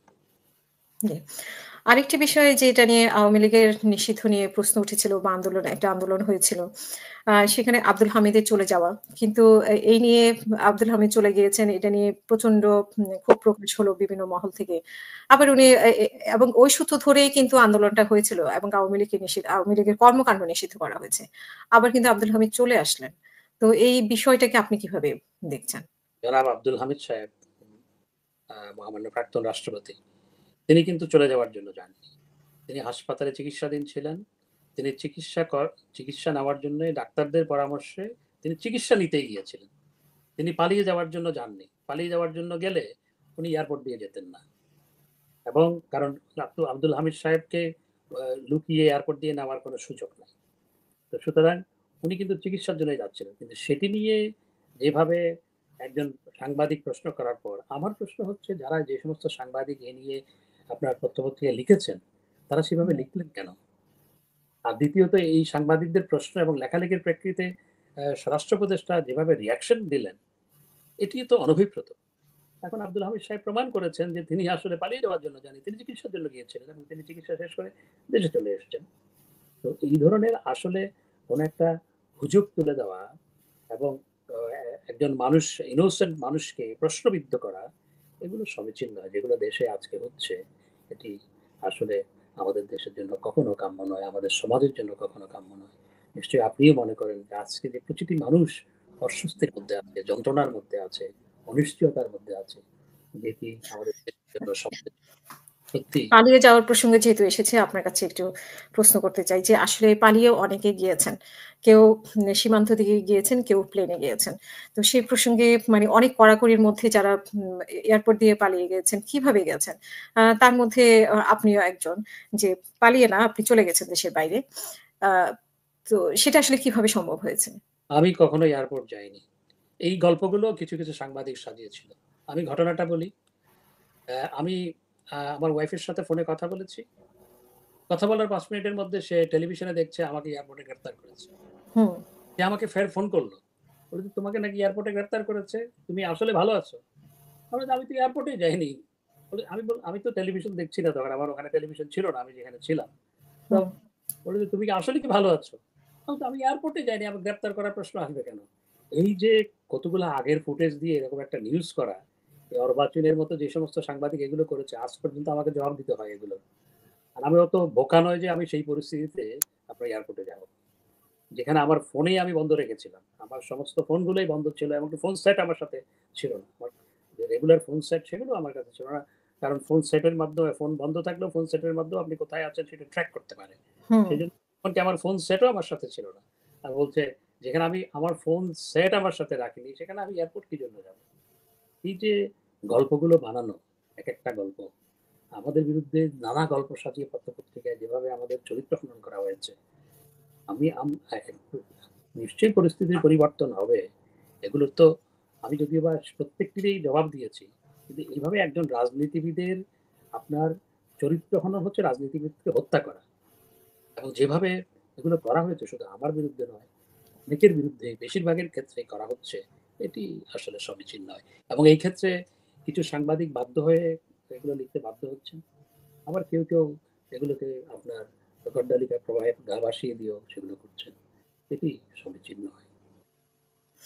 S2: আরেকটি বিষয় যেটা নিয়ে আওয়ামী লীগের নিষিদ্ধ নিয়ে প্রশ্ন উঠেছিল বা একটা আন্দোলন হয়েছিল, সেখানে আব্দুল হামিদের চলে যাওয়া। কিন্তু এই নিয়ে আব্দুল হামিদ চলে গিয়েছেন, এটা নিয়ে প্রচন্ড ক্ষোভ প্রকাশ হলো বিভিন্ন মহল থেকে। আবার উনি এবং ওই সূত্র ধরেই কিন্তু আন্দোলনটা হয়েছিল এবং আওয়ামী লীগের কর্মকাণ্ড নিষিদ্ধ করা হয়েছে। আবার কিন্তু আব্দুল হামিদ চলে আসলেন। তো এই বিষয়টাকে আপনি কিভাবে দেখছেন?
S1: জনাব আব্দুল হামিদ সাহেব, মহামান্য প্রাক্তন রাষ্ট্রপতি, তিনি কিন্তু চলে যাওয়ার জন্য যাননি। তিনি হাসপাতালে চিকিৎসাধীন ছিলেন। তিনি চিকিৎসা নেওয়ার জন্য ডাক্তারদের পরামর্শে তিনি চিকিৎসা নিতেই গিয়েছিলেন। তিনি পালিয়ে যাওয়ার জন্য যাননি। পালিয়ে যাওয়ার জন্য গেলে উনি এয়ারপোর্ট দিয়ে যেতেন না। এবং কারণ আব্দুল হামিদ সাহেবকে লুকিয়ে এয়ারপোর্ট দিয়ে নেওয়ার কোনো সুযোগ নেই। তো সুতরাং উনি কিন্তু চিকিৎসার জন্য যাচ্ছিলেন। কিন্তু সেটি নিয়ে যেভাবে একজন সাংবাদিক প্রশ্ন করার পর, আমার প্রশ্ন হচ্ছে যারা যে সমস্ত সাংবাদিক এ নিয়ে আপনার পত্রপত্রিকায় লিখেছেন, তারা সেভাবে লিখলেন কেন? আর দ্বিতীয়ত এই সাংবাদিকদের প্রশ্ন এবং লেখালেখির প্রেক্ষিতে স্বরাষ্ট্র উপদেষ্টা যেভাবে রিয়াকশন দিলেন, এটি তো অনভিপ্রেত। এখন আব্দুল হামিদ সাহেব প্রমাণ করেছেন যে তিনি আসলে পালিয়ে যাওয়ার জন্য যাননি, তিনি চিকিৎসার জন্য গিয়েছিলেন এবং তিনি চিকিৎসা শেষ করে দেশে চলে এসেছেন। তো এই ধরনের আসলে কোন একটা হুজুগ তুলে দেওয়া এবং একজন মানুষ, ইনোসেন্ট মানুষকে প্রশ্নবিদ্ধ করা, এগুলো সমীচীন নয়। যেগুলো দেশে আজকে হচ্ছে, এটি আসলে আমাদের দেশের জন্য কখনো কাম্য নয়, আমাদের সমাজের জন্য কখনো কাম্য নয়। নিশ্চয়ই আপনিও মনে করেন যে আজকে যে প্রতিটি মানুষ অস্বস্তির মধ্যে আছে, যন্ত্রণার মধ্যে আছে, অনিশ্চয়তার মধ্যে আছে, যেটি আমাদের দেশের জন্য সমাজের সত্যি।
S2: পালিয়ে যাওয়ার প্রসঙ্গে যেহেতু এসেছে আপনার কাছে একটু প্রশ্ন করতে চাই যে আসলে পালিয়েও অনেকে গিয়েছেন। কেউ সীমান্ত দিয়ে গিয়েছেন, কেউ প্লেনে গিয়েছেন। তো সেই প্রসঙ্গে মানে অনেক কড়াকড়ির মধ্যে যারা এয়ারপোর্ট দিয়ে পালিয়ে গিয়েছেন, কিভাবে গেছেন? তার মধ্যে আপনিও একজন যে পালিয়ে না, আপনি চলে গেছেন দেশের বাইরে। আ তো সেটা আসলে কিভাবে সম্ভব হয়েছে?
S1: আমি কখনো এয়ারপোর্ট যাইনি। এই গল্পগুলো কিছু, কিছু সাংবাদিক সাজিয়েছিল। আমি ঘটনাটা বলি। আমি আমার ওয়াইফের সাথে ফোনে কথা বলেছি। কথা বলার ৫ মিনিটের মধ্যে সে টেলিভিশনে দেখছে আমাকে এয়ারপোর্টে গ্রেফতার করেছে।
S2: হুম,
S1: সে আমাকে ফের ফোন করল। বলল যে, "তোমাকে নাকি এয়ারপোর্টে গ্রেফতার করেছে। তুমি আসলে ভালো আছো?" আমি বললাম, "আমি তো এয়ারপোর্টেই যাইনি।" আমি তো টেলিভিশন দেখছি না তখন। আমার ওখানে টেলিভিশন ছিল না। আমি যেখানে ছিলাম। তো
S2: হুম,
S1: বলল যে, "তুমি কি আসলে কি ভালো আছো?" আমি এয়ারপোর্টে যাইনি। আমাকে গ্রেফতার করার প্রশ্ন আসবে কেন? এই যে কতগুলো আগের ফুটেজ দিয়ে এরকম একটা নিউজ করা, এই অর্বাচীনের মতো যে সমস্ত সাংবাদিক এগুলো করেছে, আজ পর্যন্ত আমাকে জবাব দিতে হয় এগুলোর। আর আমি অত বোকা নয় যে আমি সেই পরিস্থিতিতে আপনার এয়ারপোর্টে যাব। যেখানে আমার ফোনেই আমি বন্ধ রেখেছিলাম। আমার সমস্ত ফোনগুলোই বন্ধ ছিল। এমনকি ফোন সেট আমার সাথে ছিল না। আমার যে রেগুলার ফোন সেট সেগুলো আমার কাছে ছিল না। কারণ ফোন সেটের মাধ্যমে ফোন বন্ধ থাকলেও ফোন সেটের মাধ্যমে আপনি কোথায় আছেন সেটা ট্র্যাক করতে পারে।
S2: হুম।
S1: সেজন্য এমনকি আমার ফোন সেটও আমার সাথে ছিল না। আর বলছে যেখানে আমি আমার ফোন সেট আমার সাথে রাখিনি সেখানে আমি এয়ারপোর্ট কি জন্য যাব? এই যে গল্পগুলো বানানো, একেকটা গল্প আমাদের বিরুদ্ধে নানা গল্প সাজিয়ে পত্র-পত্রিকায় যেভাবে আমাদের চরিত্র খনন করা হয়েছে, আমি আম আ নিশ্চয়ই পরিস্থিতির পরিবর্তন হবে। এগুলোর তো আমি যদিও বা প্রত্যেকটিরই জবাব দিয়েছি। কিন্তু এইভাবে একজন রাজনীতিবিদের আপনার চরিত্র হনন হচ্ছে রাজনীতিবিদকে হত্যা করা। এবং যেভাবে এগুলো করা হয়েছে শুধু আমার বিরুদ্ধে নয়, অনেকের বিরুদ্ধে বেশিরভাগের ক্ষেত্রেই করা হচ্ছে, এটি আসলে সমীচীন নয়। এবং এই ক্ষেত্রে কিছু সাংবাদিক বাধ্য হয়ে এগুলো লিখতে বাধ্য হচ্ছেন। আবার কেউ, কেউ এগুলোকে আপনার গড্ডালিকা প্রবাহে গা ভাসিয়ে দিয়েও সেগুলো করছেন। এটি সমীচীন নয়।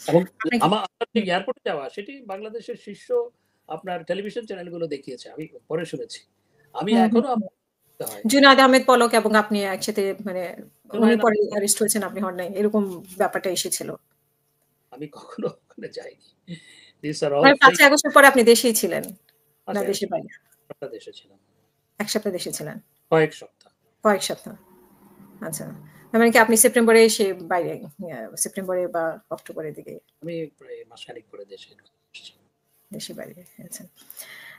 S1: এবং
S2: আপনি
S1: আমার যে
S2: হুম,
S1: এয়ারপোর্টে যাওয়া সেটি বাংলাদেশের শীর্ষ আপনার টেলিভিশন চ্যানেলগুলো দেখিয়েছে। আমি পরে শুনেছি। আমি
S2: হুম, হুম,
S1: এখনো
S2: হুম।
S1: হয়।
S2: জুনায়েদ আহমেদ পলক এবং আপনি একসাথে মানে উনি
S1: জুনায়েদ
S2: পরে
S1: আহমেদ
S2: অ্যারেস্ট হয়েছেন, আপনি হন নাই। এরকম ব্যাপারটা এসেছিল।
S1: আমি কখনো ওখানে যাইনি। These are all
S2: মানে ৫
S1: fake।
S2: ই আগস্টের পরে আপনি দেশেই ছিলেন। না
S1: আচ্ছা,
S2: দেশের বাইরে?
S1: একটা দেশে ছিলাম।
S2: ১ সপ্তাহ দেশে ছিলেন।
S1: কয়েক সপ্তাহ।
S2: কয়েক সপ্তাহ। আচ্ছা। তার মানে কি আপনি সেপ্টেম্বরে এসে বাইরে সেপ্টেম্বরে বা অক্টোবরের দিকে
S1: আমি প্রায় মাসখানেক পরে দেশে এসেছি।
S2: দেশের বাইরে গেছেন।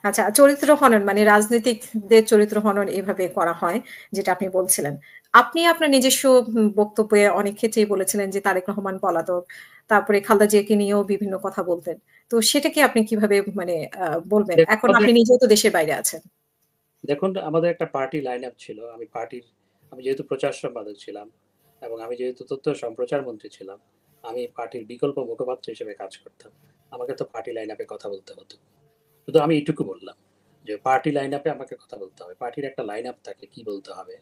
S2: আচ্ছা, চরিত্র হনন মানে রাজনীতিকদের চরিত্র হনন এভাবে করা হয়, যেটা আপনি বলছিলেন। আপনি আপনার নিজস্ব বক্তব্যে অনেক ক্ষেত্রেই বলেছিলেন যে তারেক রহমান পলাতক। তারপরে খালেদা জিয়াকে নিয়েও বিভিন্ন কথা বলতেন। তো সেটাকে আপনি কিভাবে মানে বলবেন?
S1: দেখুন
S2: এখন
S1: আমাদের
S2: আপনি নিজেও তো দেশের বাইরে আছেন।
S1: দেখুন আমাদের একটা পার্টি লাইন আপ ছিল। আমি যেহেতু প্রচার সম্পাদক ছিলাম এবং আমি যেহেতু তথ্য সম্প্রচার মন্ত্রী ছিলাম, আমি পার্টির বিকল্প মুখপাত্র হিসেবে কাজ করতাম। আমাকে তো পার্টি লাইন আপে কথা বলতে হতো। শুধু আমি এইটুকু বললাম যে পার্টি লাইন আপে আমাকে কথা বলতে হবে। পার্টির একটা লাইন আপ থাকে কি বলতে হবে,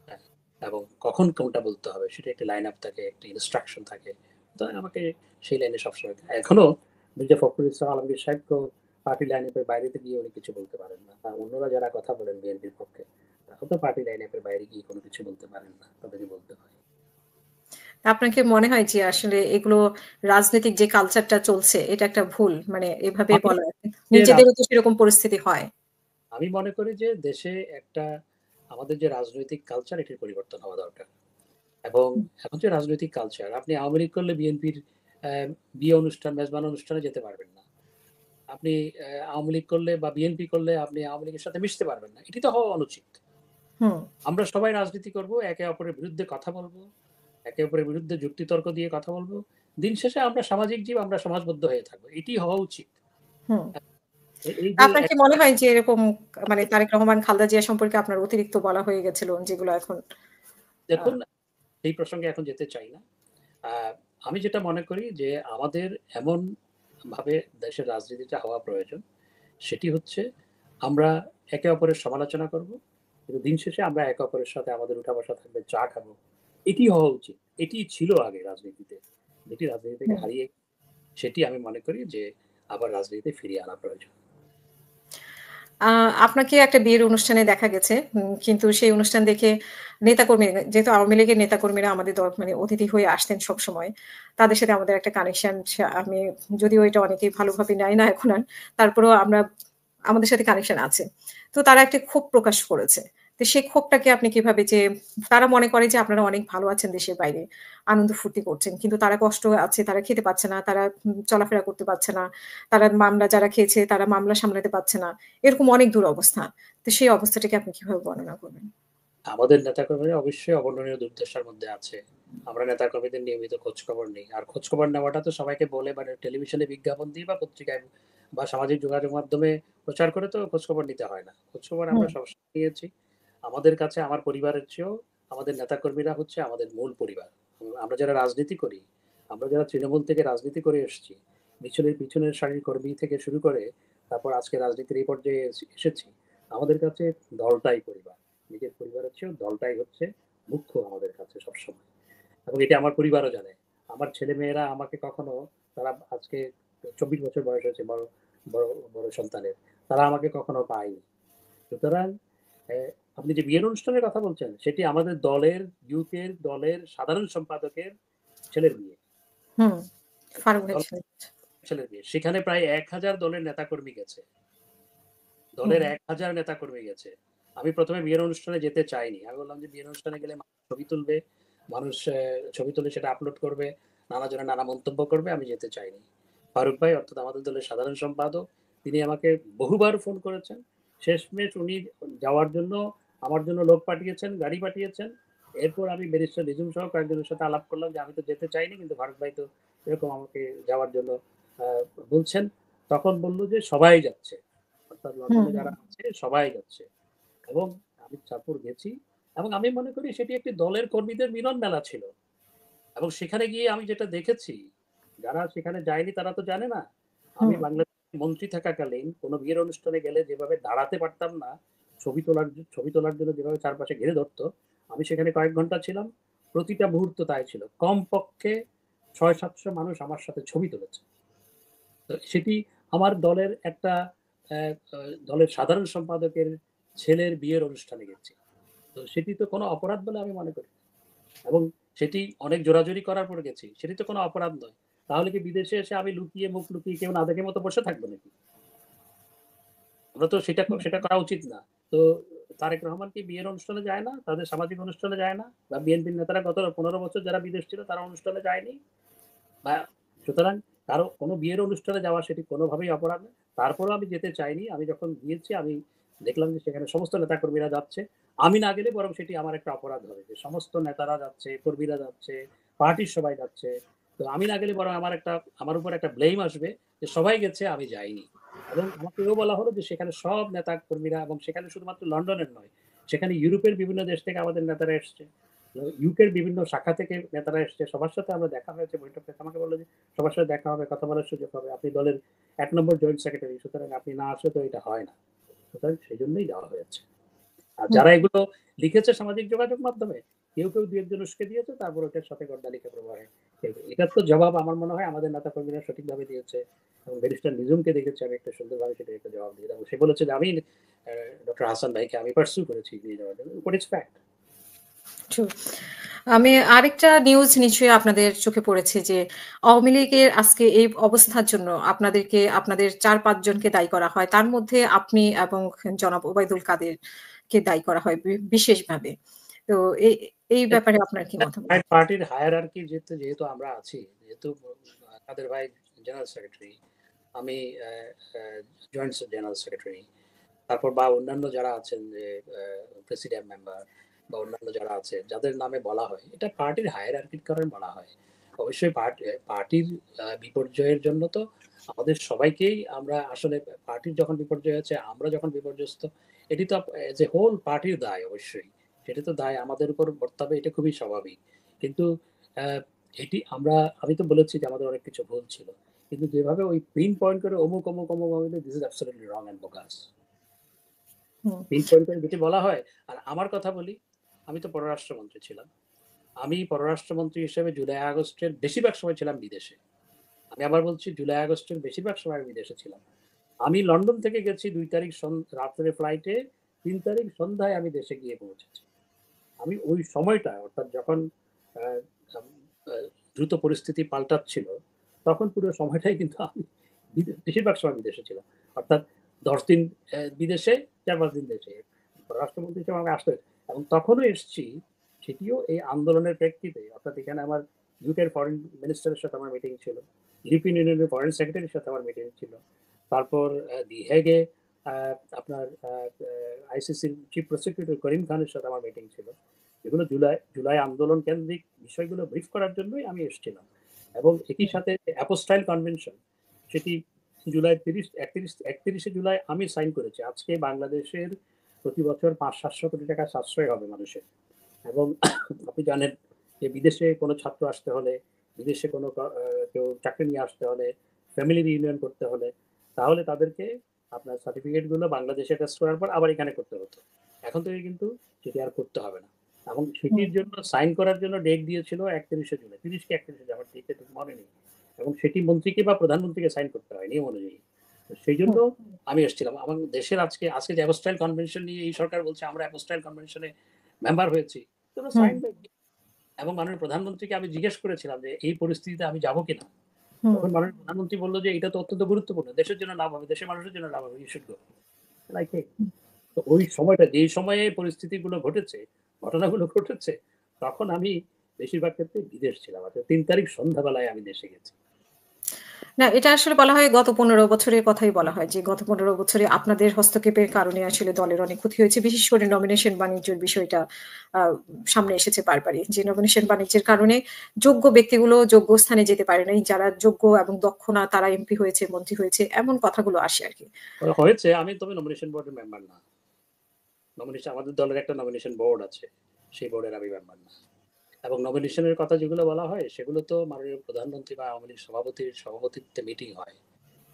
S1: হ্যাঁ? এবং কখন কোনটা বলতে হবে সেটা একটা লাইন আপ থাকে, একটা ইনস্ট্রাকশন থাকে। তো আমাকে সেই লাইনে সবসময় এখনো মির্জা ফখরুল ইসলাম আলমগীর সাহেবকেও পার্টি লাইন আপের বাইরেতে গিয়ে উনি কিছু বলতে পারেন না। আর অন্যরা যারা কথা বলেন বিএনপির পক্ষে, তারাও তো পার্টি লাইন আপের বাইরে গিয়ে কোনো কিছু বলতে পারেন না। তাদেরকে বলতে হয়।
S2: আপনার কি মনে হয় যে আসলে এগুলো রাজনৈতিক যে কালচারটা চলছে এটা একটা ভুল? মানে এভাবে
S1: আমি
S2: বলা
S1: যে
S2: নিজেদেরও তো সেরকম পরিস্থিতি হয়।
S1: আমি মনে করি যে দেশে একটা আমাদের যে রাজনৈতিক কালচার এটির পরিবর্তন হওয়া দরকার। এবং
S2: হুম,
S1: এখন যে রাজনৈতিক কালচার আপনি আওয়ামী লীগ করলে বিএনপির বিয়ে অনুষ্ঠান, মেজবান অনুষ্ঠানে যেতে পারবেন না। আপনি আওয়ামী লীগ করলে বা বিএনপি করলে আপনি আওয়ামী লীগের সাথে মিশতে পারবেন না। এটি তো হওয়া অনুচিত।
S2: হুম।
S1: আমরা সবাই রাজনীতি করব, একে অপরের বিরুদ্ধে কথা বলব, একে অপরের বিরুদ্ধে যুক্তিতর্ক দিয়ে কথা বলব। দিন শেষে আমরা সামাজিক জীব, আমরা সমাজবদ্ধ হয়ে থাকবো। এটি হওয়া উচিত।
S2: হুম।
S1: এই যে
S2: আপনার কি মনে হয় যে এরকম মানে তারেক রহমান, খালেদা জিয়া সম্পর্কে আপনার অতিরিক্ত বলা হয়ে গেছিল যেগুলো এখন আ
S1: দেখুন এই প্রসঙ্গে এখন যেতে চাই না। আ আমি যেটা মনে করি যে আমাদের এমন ভাবে দেশের রাজনীতিটা হওয়া প্রয়োজন। সেটি হচ্ছে আমরা একে অপরের সমালোচনা করব। কিন্তু দিন শেষে আমরা একে অপরের সাথে আমাদের উঠা-বসা থাকবে, চা খাবো। এটি হওয়া উচিত। এটি ছিল আগে রাজনীতিতে। যেটি রাজনীতি থেকে
S2: হুম,
S1: হারিয়ে সেটি আমি মনে করি যে আবার রাজনীতিতে ফিরিয়ে আনা প্রয়োজন।
S2: আ আপনাকে একটা বিয়ের অনুষ্ঠানে দেখা গেছে। কিন্তু সেই অনুষ্ঠান দেখে নেতাকর্মী যেহেতু আওয়ামী লীগের নেতাকর্মীরা আমাদের মানে অতিথি হয়ে আসতেন সবসময়। তাদের সাথে আমাদের একটা কানেকশন আমি যদিও এটা অনেকেই ভালোভাবে নেয় না এখন আর। তারপরেও আমাদের সাথে কানেকশন আছে। তো তারা একটা ক্ষোভ প্রকাশ করেছে। তো সেই ক্ষোভটাকে আপনি কিভাবে যে তারা মনে করে যে আপনারা অনেক ভালো আছেন দেশের বাইরে। আনন্দ ফুর্তি করছেন। কিন্তু তারা কষ্ট আছে, তারা খেতে পাচ্ছে না, তারা চলাফেরা করতে পারছে না। তারা মামলা যারা খেয়েছে তারা মামলা সামলাতে পারছে না। এরকম অনেক দুরবস্থা। তো সেই অবস্থাটাকে আপনি কিভাবে বর্ণনা করবেন?
S1: আমাদের নেতাকর্মীরা অবশ্যই অবর্ণনীয় দুর্দশার মধ্যে আছে। আমরা নেতাকর্মীদের নিয়মিত খোঁজখবর নেই। আর খোঁজখবর নেওয়াটা তো সবাইকে বলে মানে টেলিভিশনে বিজ্ঞাপন দিয়ে বা পত্রিকায় বা সামাজিক যোগাযোগ মাধ্যমে প্রচার করে তো খোঁজখবর নিতে হয় না। খোঁজখবর আমরা
S2: হুম,
S1: সবসময় নিয়েছি। আমাদের কাছে আমার পরিবারের চেয়েও আমাদের নেতাকর্মীরা হচ্ছে আমাদের মূল পরিবার। আমরা যারা রাজনীতি করি, আমরা যারা তৃণমূল থেকে রাজনীতি করে এসেছি, পিছনের সারির কর্মী থেকে শুরু করে তারপর আজকে রাজনীতির এই পর্যায়ে এসেছি। আমাদের কাছে দলটাই পরিবার। নিজের পরিবারের চেয়েও দলটাই হচ্ছে মুখ্য আমাদের কাছে সবসময়। এবং এটা আমার পরিবারও জানে। আমার ছেলেমেয়েরা আমাকে কখনো তারা আজকে ২৪ বছর বয়স হয়েছে বড় বড় সন্তানের। তারা আমাকে কখনো পায়নি। সুতরাং অ্যা আপনি যে বিয়ের অনুষ্ঠানের কথা বলছেন, সেটি আমাদের দলের সাধারণ সম্পাদকের ছেলের বিয়ে।
S2: হুম। ফারুক ভাই
S1: দল
S2: ছিলেন।
S1: ছেলের বিয়ে। সেখানে প্রায় ১,০০০ দলের নেতাকর্মী গেছে। দলের
S2: হুম,
S1: ১,০০০ নেতাকর্মী গেছে। আমি ১ম এ বিয়ের অনুষ্ঠানে যেতে চাইনি। আমি বললাম যে বিয়ের অনুষ্ঠানে গেলে মানুষ ছবি তুলবে, মানুষ ছবি তুলে সেটা আপলোড করবে, নানা জনে নানা মন্তব্য করবে, আমি যেতে চাইনি। ফারুক ভাই অর্থাৎ আমাদের দলের সাধারণ সম্পাদক, তিনি আমাকে বহুবার ফোন করেছেন। শেষমেশ উনি যাওয়ার জন্য আমার জন্য লোক পাঠিয়েছেন, গাড়ি পাঠিয়েছেন। এরপর আমি ব্যারিস্টার নিঝুম সহ কয়েকজনের সাথে আলাপ করলাম যে আমি তো যেতে চাইনি কিন্তু ফারুক ভাই তো এরকম আমাকে যাওয়ার জন্য আ বলছেন। তখন বলল যে সবাই যাচ্ছে। অর্থাৎ
S2: হুম,
S1: লন্ডনে
S2: হুম,
S1: যারা আছে সবাই যাচ্ছে এবং আমি চাঁদপুর গেছি এবং আমি মনে করি সেটি একটি দলের কর্মীদের মিলন মেলা ছিল এবং সেখানে গিয়ে আমি যেটা দেখেছি যারা সেখানে যায়নি তারা তো জানে না আমি
S2: হুম,
S1: বাংলাদেশের মন্ত্রী থাকাকালীন কোনো বিয়ের অনুষ্ঠানে গেলে যেভাবে দাঁড়াতে পারতাম না ছবি তোলার জন্য যেভাবে চারপাশে ঘিরে ধরতো আমি সেখানে কয়েক ঘন্টা ছিলাম প্রতিটা মুহূর্ত তাই ছিল কমপক্ষে ৬০০-৭০০ মানুষ আমার সাথে ছবি তুলেছে তো সেটি আমার দলের একটা দলের সাধারণ সম্পাদকের ছেলের বিয়ের অনুষ্ঠানে গেছি। তো সেটি তো কোনো অপরাধ বলে আমি মনে করি না। এবং সেটি অনেক জোরাজুরি করার পর গেছি। সেটি তো কোনো অপরাধ নয়। তাহলে কি বিদেশে এসে আমি লুকিয়ে মুখ লুকিয়ে কেউ না দেখে মতো বসে থাকবো নাকি? আমরা তো
S2: হুম।
S1: সেটা করা উচিত না। তো তারেক রহমান কি বিয়ের অনুষ্ঠানে যায় না? তাদের সামাজিক অনুষ্ঠানে যায় না? বা বিএনপির নেতারা গত ১৫ বছর যারা বিদেশ ছিল তারা অনুষ্ঠানে যায়নি? বা সুতরাং কারো কোনো বিয়ের অনুষ্ঠানে যাওয়া সেটি কোনোভাবেই অপরাধ না। তারপরেও আমি যেতে চাইনি। আমি যখন গিয়েছি আমি দেখলাম যে সেখানে সমস্ত নেতাকর্মীরা যাচ্ছে। আমি না গেলে বরং সেটি আমার একটা অপরাধ হবে। যে সমস্ত নেতারা যাচ্ছে, কর্মীরা যাচ্ছে, পার্টির সবাই যাচ্ছে। তো আমি না গেলে বরং আমার উপর একটা ব্লেম আসবে যে সবাই গেছে আমি যাইনি। এবং আমাকে এও বলা হলো যে সেখানে সব নেতা কর্মীরা এবং সেখানে শুধুমাত্র লন্ডনের নয়, সেখানে ইউরোপের বিভিন্ন দেশ থেকে আমাদের নেতারা এসছে। ইউকের বিভিন্ন শাখা থেকে নেতারা এসছে। সবার সাথে আমার দেখা হয়েছে বৈঠক থেকে। আমাকে বলল যে, "সবার সাথে দেখা হবে, কথা বলার সুযোগ হবে। আপনি দলের ১ নম্বর জয়েন্ট সেক্রেটারি। সুতরাং আপনি না আসলে তো এটা হয় না।" সুতরাং সেজন্যই যাওয়া হয়েছে। আর
S2: হুম,
S1: যারা এগুলো লিখেছে সামাজিক যোগাযোগ মাধ্যমে, কেউ ২-১ জন উসকে দিয়েছে, তারপর ওটার সাথে গড্ডালিকা প্রবাহে এটার তো জবাব আমার মনে হয় আমাদের নেতাকর্মীরা সঠিকভাবে দিয়েছে এবং ব্যারিস্টার নিঝুমকে দেখেছি আমি একটা সুন্দরভাবে সেটার একটা জবাব দিয়ে দেবো। সে বলেছে যে, "আমি ডক্টর হাসান ভাইকে আমি পার্সু করেছি নিয়ে যাওয়ার জন্য।" But it's fact.
S2: ট্রু। আমি আরেকটা নিউজ নিশ্চয়ই আপনাদের চোখে পড়েছে যে, আওয়ামী লীগের আজকে এই অবস্থার জন্য আপনাদের ৪-৫ জনকে দায়ী করা হয়। তার মধ্যে আপনি এবং জনাব ওবায়দুল কাদেরকে দায়ী করা হয় বিশেষভাবে। তো এই এই ব্যাপারে আপনার কি মতামত?
S1: পার্টির হায়ারার্কি যেহেতু আমরা আছি, যেহেতু কাদের ভাই জেনারেল সেক্রেটারি, আমি আ আ জয়েন্ট জেনারেল সেক্রেটারি। তারপর বা অন্যান্য যারা আছেন যে প্রেসিডিয়াম মেম্বার বা অন্যান্য যারা আছে যাদের নামে বলা হয়, এটা পার্টির হায়ারার্কির কারণে বলা হয়। অবশ্যই পার্টির বিপর্যয়ের জন্য তো আমাদের সবাইকেই আমরা আসলে পার্টির যখন বিপর্যয় হয়েছে, আমরা যখন বিপর্যস্ত, এটি তো এজ এ হোল পার্টির দায় অবশ্যই। সেটা তো দায় আমাদের উপর বর্তাবে এটা খুবই স্বাভাবিক। কিন্তু আ আমি তো বলেছি যে আমাদের অনেক কিছু ভুল ছিল। কিন্তু যেভাবে ওই পিন পয়েন্ট করে অমুক হবে this is absolutely wrong and bogus.
S2: Hmm,
S1: pin point করে যেটি বলা হয়। আর আমার কথা বলি, আমি তো পররাষ্ট্রমন্ত্রী ছিলাম। আমি পররাষ্ট্রমন্ত্রী হিসেবে জুলাই আগস্টের বেশিরভাগ সময় ছিলাম বিদেশে। আমি আবার বলছি জুলাই আগস্টের বেশিরভাগ সময় আমি বিদেশে ছিলাম। আমি লন্ডন থেকে গেছি ২ তারিখ রাত্রে ফ্লাইটে, ৩ তারিখ সন্ধ্যায় আমি দেশে গিয়ে পৌঁছেছি। আমি ওই সময়টা অর্থাৎ যখন আ আম আ দ্রুত পরিস্থিতি পাল্টাচ্ছিল, তখন পুরো সময়টাই কিন্তু আমি বেশিরভাগ সময় বিদেশে ছিলাম। অর্থাৎ ১০ দিন বিদেশে, ৪-৫ দিন দেশে। পররাষ্ট্রমন্ত্রী হিসেবে আমাকে আসতে হয়েছে। এবং তখনও এসছি, সেটিও এই আন্দোলনের প্রেক্ষিতে। অর্থাৎ এখানে আমার ইউকের ফরেন মিনিস্টারের সাথে আমার মিটিং ছিল। ইউরোপিয়ান ইউনিয়নের ফরেন সেক্রেটারির সাথে আমার মিটিং ছিল। তারপর দি হেগে আ আপনার আ আ আইসিসির চিফ প্রসিকিউটর করিম খানের সাথে আমার মিটিং ছিল। এগুলো জুলাই আন্দোলন কেন্দ্রিক বিষয়গুলো ব্রিফ করার জন্যই আমি এসেছিলাম। এবং একই সাথে অ্যাপোস্টাইল কনভেনশন, সেটি জুলাই ৩১ জুলাই আমি সাইন করেছি। আজকে বাংলাদেশের প্রতি বছর ৫০০-৭০০ কোটি টাকা সাশ্রয় হবে মানুষের। এবং আপনি জানেন যে বিদেশে কোনো ছাত্র আসতে হলে, বিদেশে কোনো কেউ চাকরি নিয়ে আসতে হলে, ফ্যামিলি রিইউনিয়ন করতে হলে, তাহলে তাদেরকে আপনার সার্টিফিকেট গুলো বাংলাদেশে টেস্ট করার পর আবার এখানে করতে হতো। এখন থেকে কিন্তু সেটি আর করতে হবে না। এবং
S2: হুম,
S1: সেটির জন্য সাইন করার জন্য ডেট দিয়েছিল ৩১ জুলাই। ৩০ কি ৩১ জুলাই, আমার ডেটটা ঠিক মনে নেই। এবং সেটি মন্ত্রীকে বা প্রধানমন্ত্রীকে সাইন করতে হয় নিয়ম অনুযায়ী। তো সেইজন্য
S2: হুম,
S1: আমি এসেছিলাম। আমার দেশের আজকে যে অ্যাপোস্টাইল কনভেনশন নিয়ে এই সরকার বলছে আমরা অ্যাপোস্টাইল কনভেনশনে মেম্বার হয়েছি। তোমরা
S2: হুম,
S1: সাইন বাই। এবং মাননীয় প্রধানমন্ত্রীকে আমি জিজ্ঞেস করেছিলাম যে এই পরিস্থিতিতে আমি যাবো কিনা?
S2: হুম।
S1: তখন মাননীয় প্রধানমন্ত্রী বলল যে এটা তো অত্যন্ত গুরুত্বপূর্ণ। দেশের জন্য লাভ হবে, দেশের মানুষের জন্য লাভ হবে। You should go. লাইক এই। তো ওই সময়টা যেই সময়ে পরিস্থিতিগুলো ঘটেছে, ঘটনাগুলো ঘটেছে, তখন আমি বেশিরভাগ ক্ষেত্রে বিদেশ ছিলাম। অর্থাৎ ৩ তারিখ সন্ধ্যাবেলায় আমি দেশে গেছি।
S2: না, এটা আসলে বলা হয় গত ১৫ বছরের কথাই বলা হয় যে গত ১৫ বছরে আপনাদের হস্তক্ষেপের কারণে আসলে দলের অনেক ক্ষতি হয়েছে। বিশেষ করে নমিনেশন বাণিজ্যের বিষয়টা আ সামনে এসেছে বারবারই। যে নমিনেশন বাণিজ্যের কারণে যোগ্য ব্যক্তিগুলো যোগ্য স্থানে যেতে পারে নাই। যারা যোগ্য এবং দক্ষ না তারা এমপি হয়েছে, মন্ত্রী হয়েছে এমন কথাগুলো আসে আরকি।
S1: হয়েছে, আমি তবে নমিনেশন বোর্ডের মেম্বার না। আমাদের দলের একটা নমিনেশন বোর্ড আছে। সেই বোর্ডের আমি মেম্বার না। এবং নমিনেশনের কথা যেগুলো বলা হয় সেগুলো তো মাননীয় প্রধানমন্ত্রী বা আওয়ামী লীগ সভাপতির সভাপতিত্বে মিটিং হয়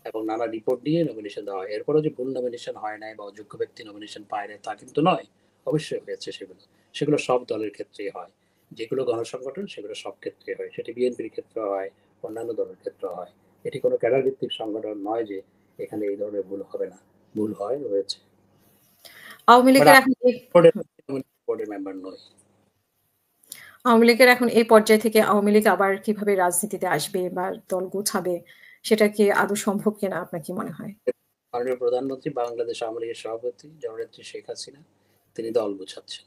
S1: এবং নানা রিপোর্ট দিয়ে নমিনেশন দেওয়া হয়। এরপরেও যে ভুল নমিনেশন হয় নাই বা অযোগ্য ব্যক্তি নমিনেশন পায় না তা কিন্তু নয়। অবশ্যই হয়েছে সেগুলো। সেগুলো সব দলের ক্ষেত্রেই হয়। যেগুলো গণসংগঠন সেগুলো সব ক্ষেত্রে হয়। সেটি বিএনপির ক্ষেত্রে হয়, অন্যান্য দলের ক্ষেত্রে হয়। এটি কোনো ক্যাডার ভিত্তিক সংগঠন নয় যে এখানে এই ধরনের ভুল হবে না। ভুল হয়, হয়েছে।
S2: আওয়ামী
S1: বাট
S2: লীগের
S1: আমি
S2: এখন
S1: বোর্ডের মেম্বার নই।
S2: আওয়ামী লীগের এখন এই পর্যায় থেকে আওয়ামী লীগ আবার কিভাবে রাজনীতিতে আসবে বা দল গোছাবে সেটা কি আদৌ সম্ভব কিনা আপনার কি মনে হয়?
S1: মাননীয় প্রধানমন্ত্রী বাংলাদেশ আওয়ামী লীগের সভাপতি জননেত্রী শেখ হাসিনা তিনি দল গুছাচ্ছেন।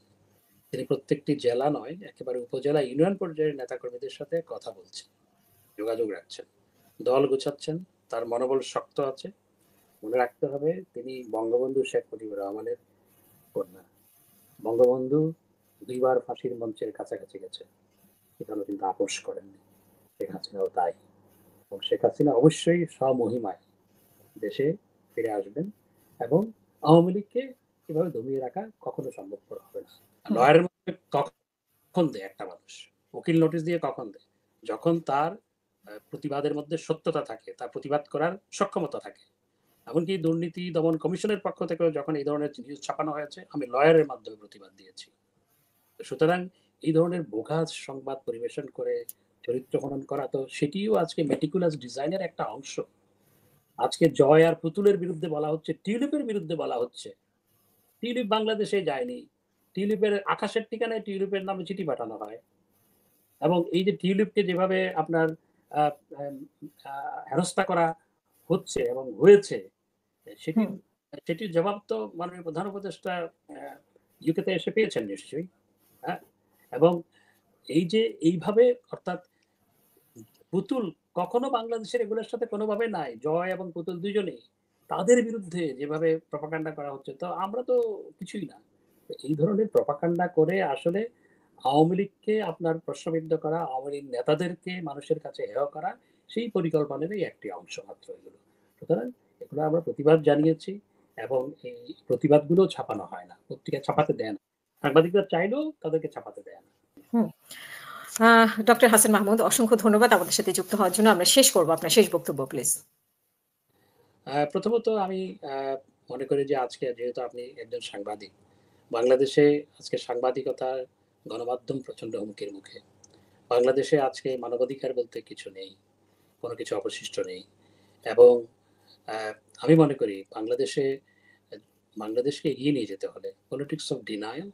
S1: তিনি প্রত্যেকটি জেলা নয়, একেবারে উপজেলা ইউনিয়ন পর্যায়ের নেতাকর্মীদের সাথে কথা বলছেন, যোগাযোগ রাখছেন, দল গুছাচ্ছেন। তার মনোবল শক্ত আছে। মনে রাখতে হবে তিনি বঙ্গবন্ধু শেখ মুজিবুর রহমানের কন্যা। বঙ্গবন্ধু ২ বার ফাঁসির মঞ্চের কাছাকাছি গেছেন, সেখানেও কিন্তু আপোস করেননি। শেখ হাসিনাও তাই। এবং শেখ হাসিনা অবশ্যই স্বমহিমায় দেশে ফিরে আসবেন এবং আওয়ামী লীগকে এভাবে দমিয়ে রাখা কখনো সম্ভবপর হবে না।
S2: হুম,
S1: লয়ারের মধ্যে কখন দেয় একটা মানুষ? উকিল নোটিশ দিয়ে কখন দেয়? যখন তার প্রতিবাদের মধ্যে সত্যতা থাকে, তার প্রতিবাদ করার সক্ষমতা থাকে। এমনকি দুর্নীতি দমন কমিশনের পক্ষ থেকেও যখন এই ধরনের নিউজ ছাপানো হয়েছে, আমি লয়ারের মাধ্যমে প্রতিবাদ দিয়েছি। সুতরাং এই ধরনের বোগাস সংবাদ পরিবেশন করে চরিত্র হনন করা তো সেটিও আজকে মেটিকুলাস ডিজাইনের একটা অংশ। আজকে জয় আর পুতুলের বিরুদ্ধে বলা হচ্ছে, টিউলিপের বিরুদ্ধে বলা হচ্ছে। টিউলিপ বাংলাদেশে যায়নি। টিউলিপের আকাশের ঠিকানায় টিউলিপের নামে চিঠি পাঠানো হয়। এবং এই যে টিউলিপকে যেভাবে আপনার আ আম আ হেনস্থা করা হচ্ছে এবং হয়েছে, সেটির
S2: হুম।
S1: সেটির জবাব তো মাননীয় প্রধান উপদেষ্টা আ ইউকেতে এসে পেয়েছেন নিশ্চয়ই। হ্যাঁ? এবং এই যে এইভাবে অর্থাৎ পুতুল কখনো বাংলাদেশের এগুলোর সাথে কোনোভাবে নাই। জয় এবং পুতুল ২ জনেই। তাদের বিরুদ্ধে যেভাবে প্রপাগান্ডা করা হচ্ছে তো আমরা তো কিছুই না। তো এই ধরনের প্রপাগান্ডা করে আসলে আওয়ামী লীগকে আপনার প্রশ্নবিদ্ধ করা, আওয়ামী লীগ নেতাদেরকে মানুষের কাছে হেয় করা, সেই পরিকল্পনারই একটি অংশ মাত্র এগুলো। সুতরাং এগুলো আমরা প্রতিবাদ জানিয়েছি এবং এই প্রতিবাদগুলো ছাপানো হয় না। পত্রিকায় ছাপাতে দেয় না। সাংবাদিকরা চাইলেও তাদেরকে ছাপাতে দেয় না।
S2: হুম। ডক্টর হাসান মাহমুদ অসংখ্য ধন্যবাদ আমাদের সাথে যুক্ত হওয়ার জন্য। আমরা শেষ করব। আপনার শেষ বক্তব্য প্লিজ।
S1: প্রথমত আমি আ মনে করি যে আজকে যেহেতু আপনি একজন সাংবাদিক, বাংলাদেশে আজকে সাংবাদিকতার গণমাধ্যম প্রচন্ড হুমকির মুখে। বাংলাদেশে আজকে মানবাধিকার বলতে কিছু নেই। কোনো কিছু অবশিষ্ট নেই। এবং আমি মনে করি বাংলাদেশকে এগিয়ে নিয়ে যেতে হলে politics of denial,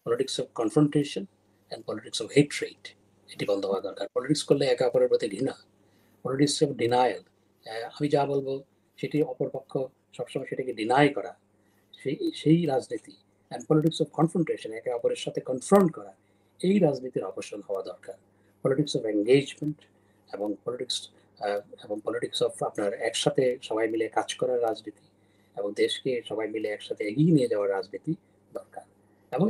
S1: politics of confrontation and politics of hatred এটি বন্ধ হওয়া দরকার। পলিটিক্স করলে একে অপরের প্রতি ঘৃণা, পলিটিক্স অফ ডিনায়াল, আমি যা বলবো সেটি অপরপক্ষ সবসময় সেটাকে ডিনাই করা, সেই রাজনীতি, অ্যান্ড পলিটিক্স অফ কনফ্রন্টেশন, একে অপরের সাথে কনফ্রন্ট করা, এই রাজনীতির অবসান হওয়া দরকার। পলিটিক্স অফ এঙ্গেজমেন্ট এবং পলিটিক্স অফ আপনার একসাথে সবাই মিলে কাজ করার রাজনীতি এবং দেশকে সবাই মিলে একসাথে এগিয়ে নিয়ে যাওয়ার রাজনীতি দরকার। এবং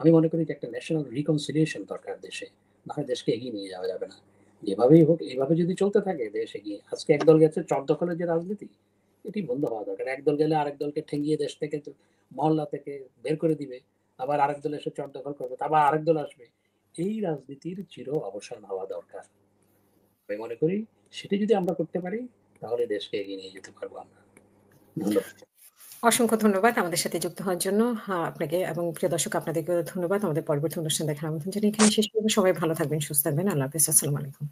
S1: আমি মনে করি যে একটা ন্যাশনাল রিকনসিলিয়েশন দরকার দেশে, না হয় দেশকে এগিয়ে নিয়ে যাওয়া যাবে না। যেভাবেই হোক এইভাবে যদি চলতে থাকে দেশ এগিয়ে, আজকে একদল গেছে চর দখলের যে রাজনীতি, এটি বন্ধ হওয়া দরকার। একদল গেলে আরেক দলকে ঠেঙ্গিয়ে দেশ থেকে মহল্লা থেকে বের করে দিবে, আবার আরেক দল এসে চর দখল করবে, আবার আরেক দল আসবে। এই রাজনীতির চির অবসান হওয়া দরকার। আমি মনে করি সেটি যদি আমরা করতে পারি তাহলে দেশকে এগিয়ে নিয়ে যেতে পারবো আমরা। ধন্যবাদ।
S2: অসংখ্য ধন্যবাদ আমাদের সাথে যুক্ত হওয়ার জন্য। আপনাকে এবং প্রিয় দর্শক আপনাদেরকেও ধন্যবাদ। আমাদের পরবর্তী অনুষ্ঠান দেখার আমন্ত্রণ জানিয়ে এখানে শেষ করব। সবাই ভালো থাকবেন, সুস্থ থাকবেন। আল্লাহ হাফেজ। আসসালামু আলাইকুম।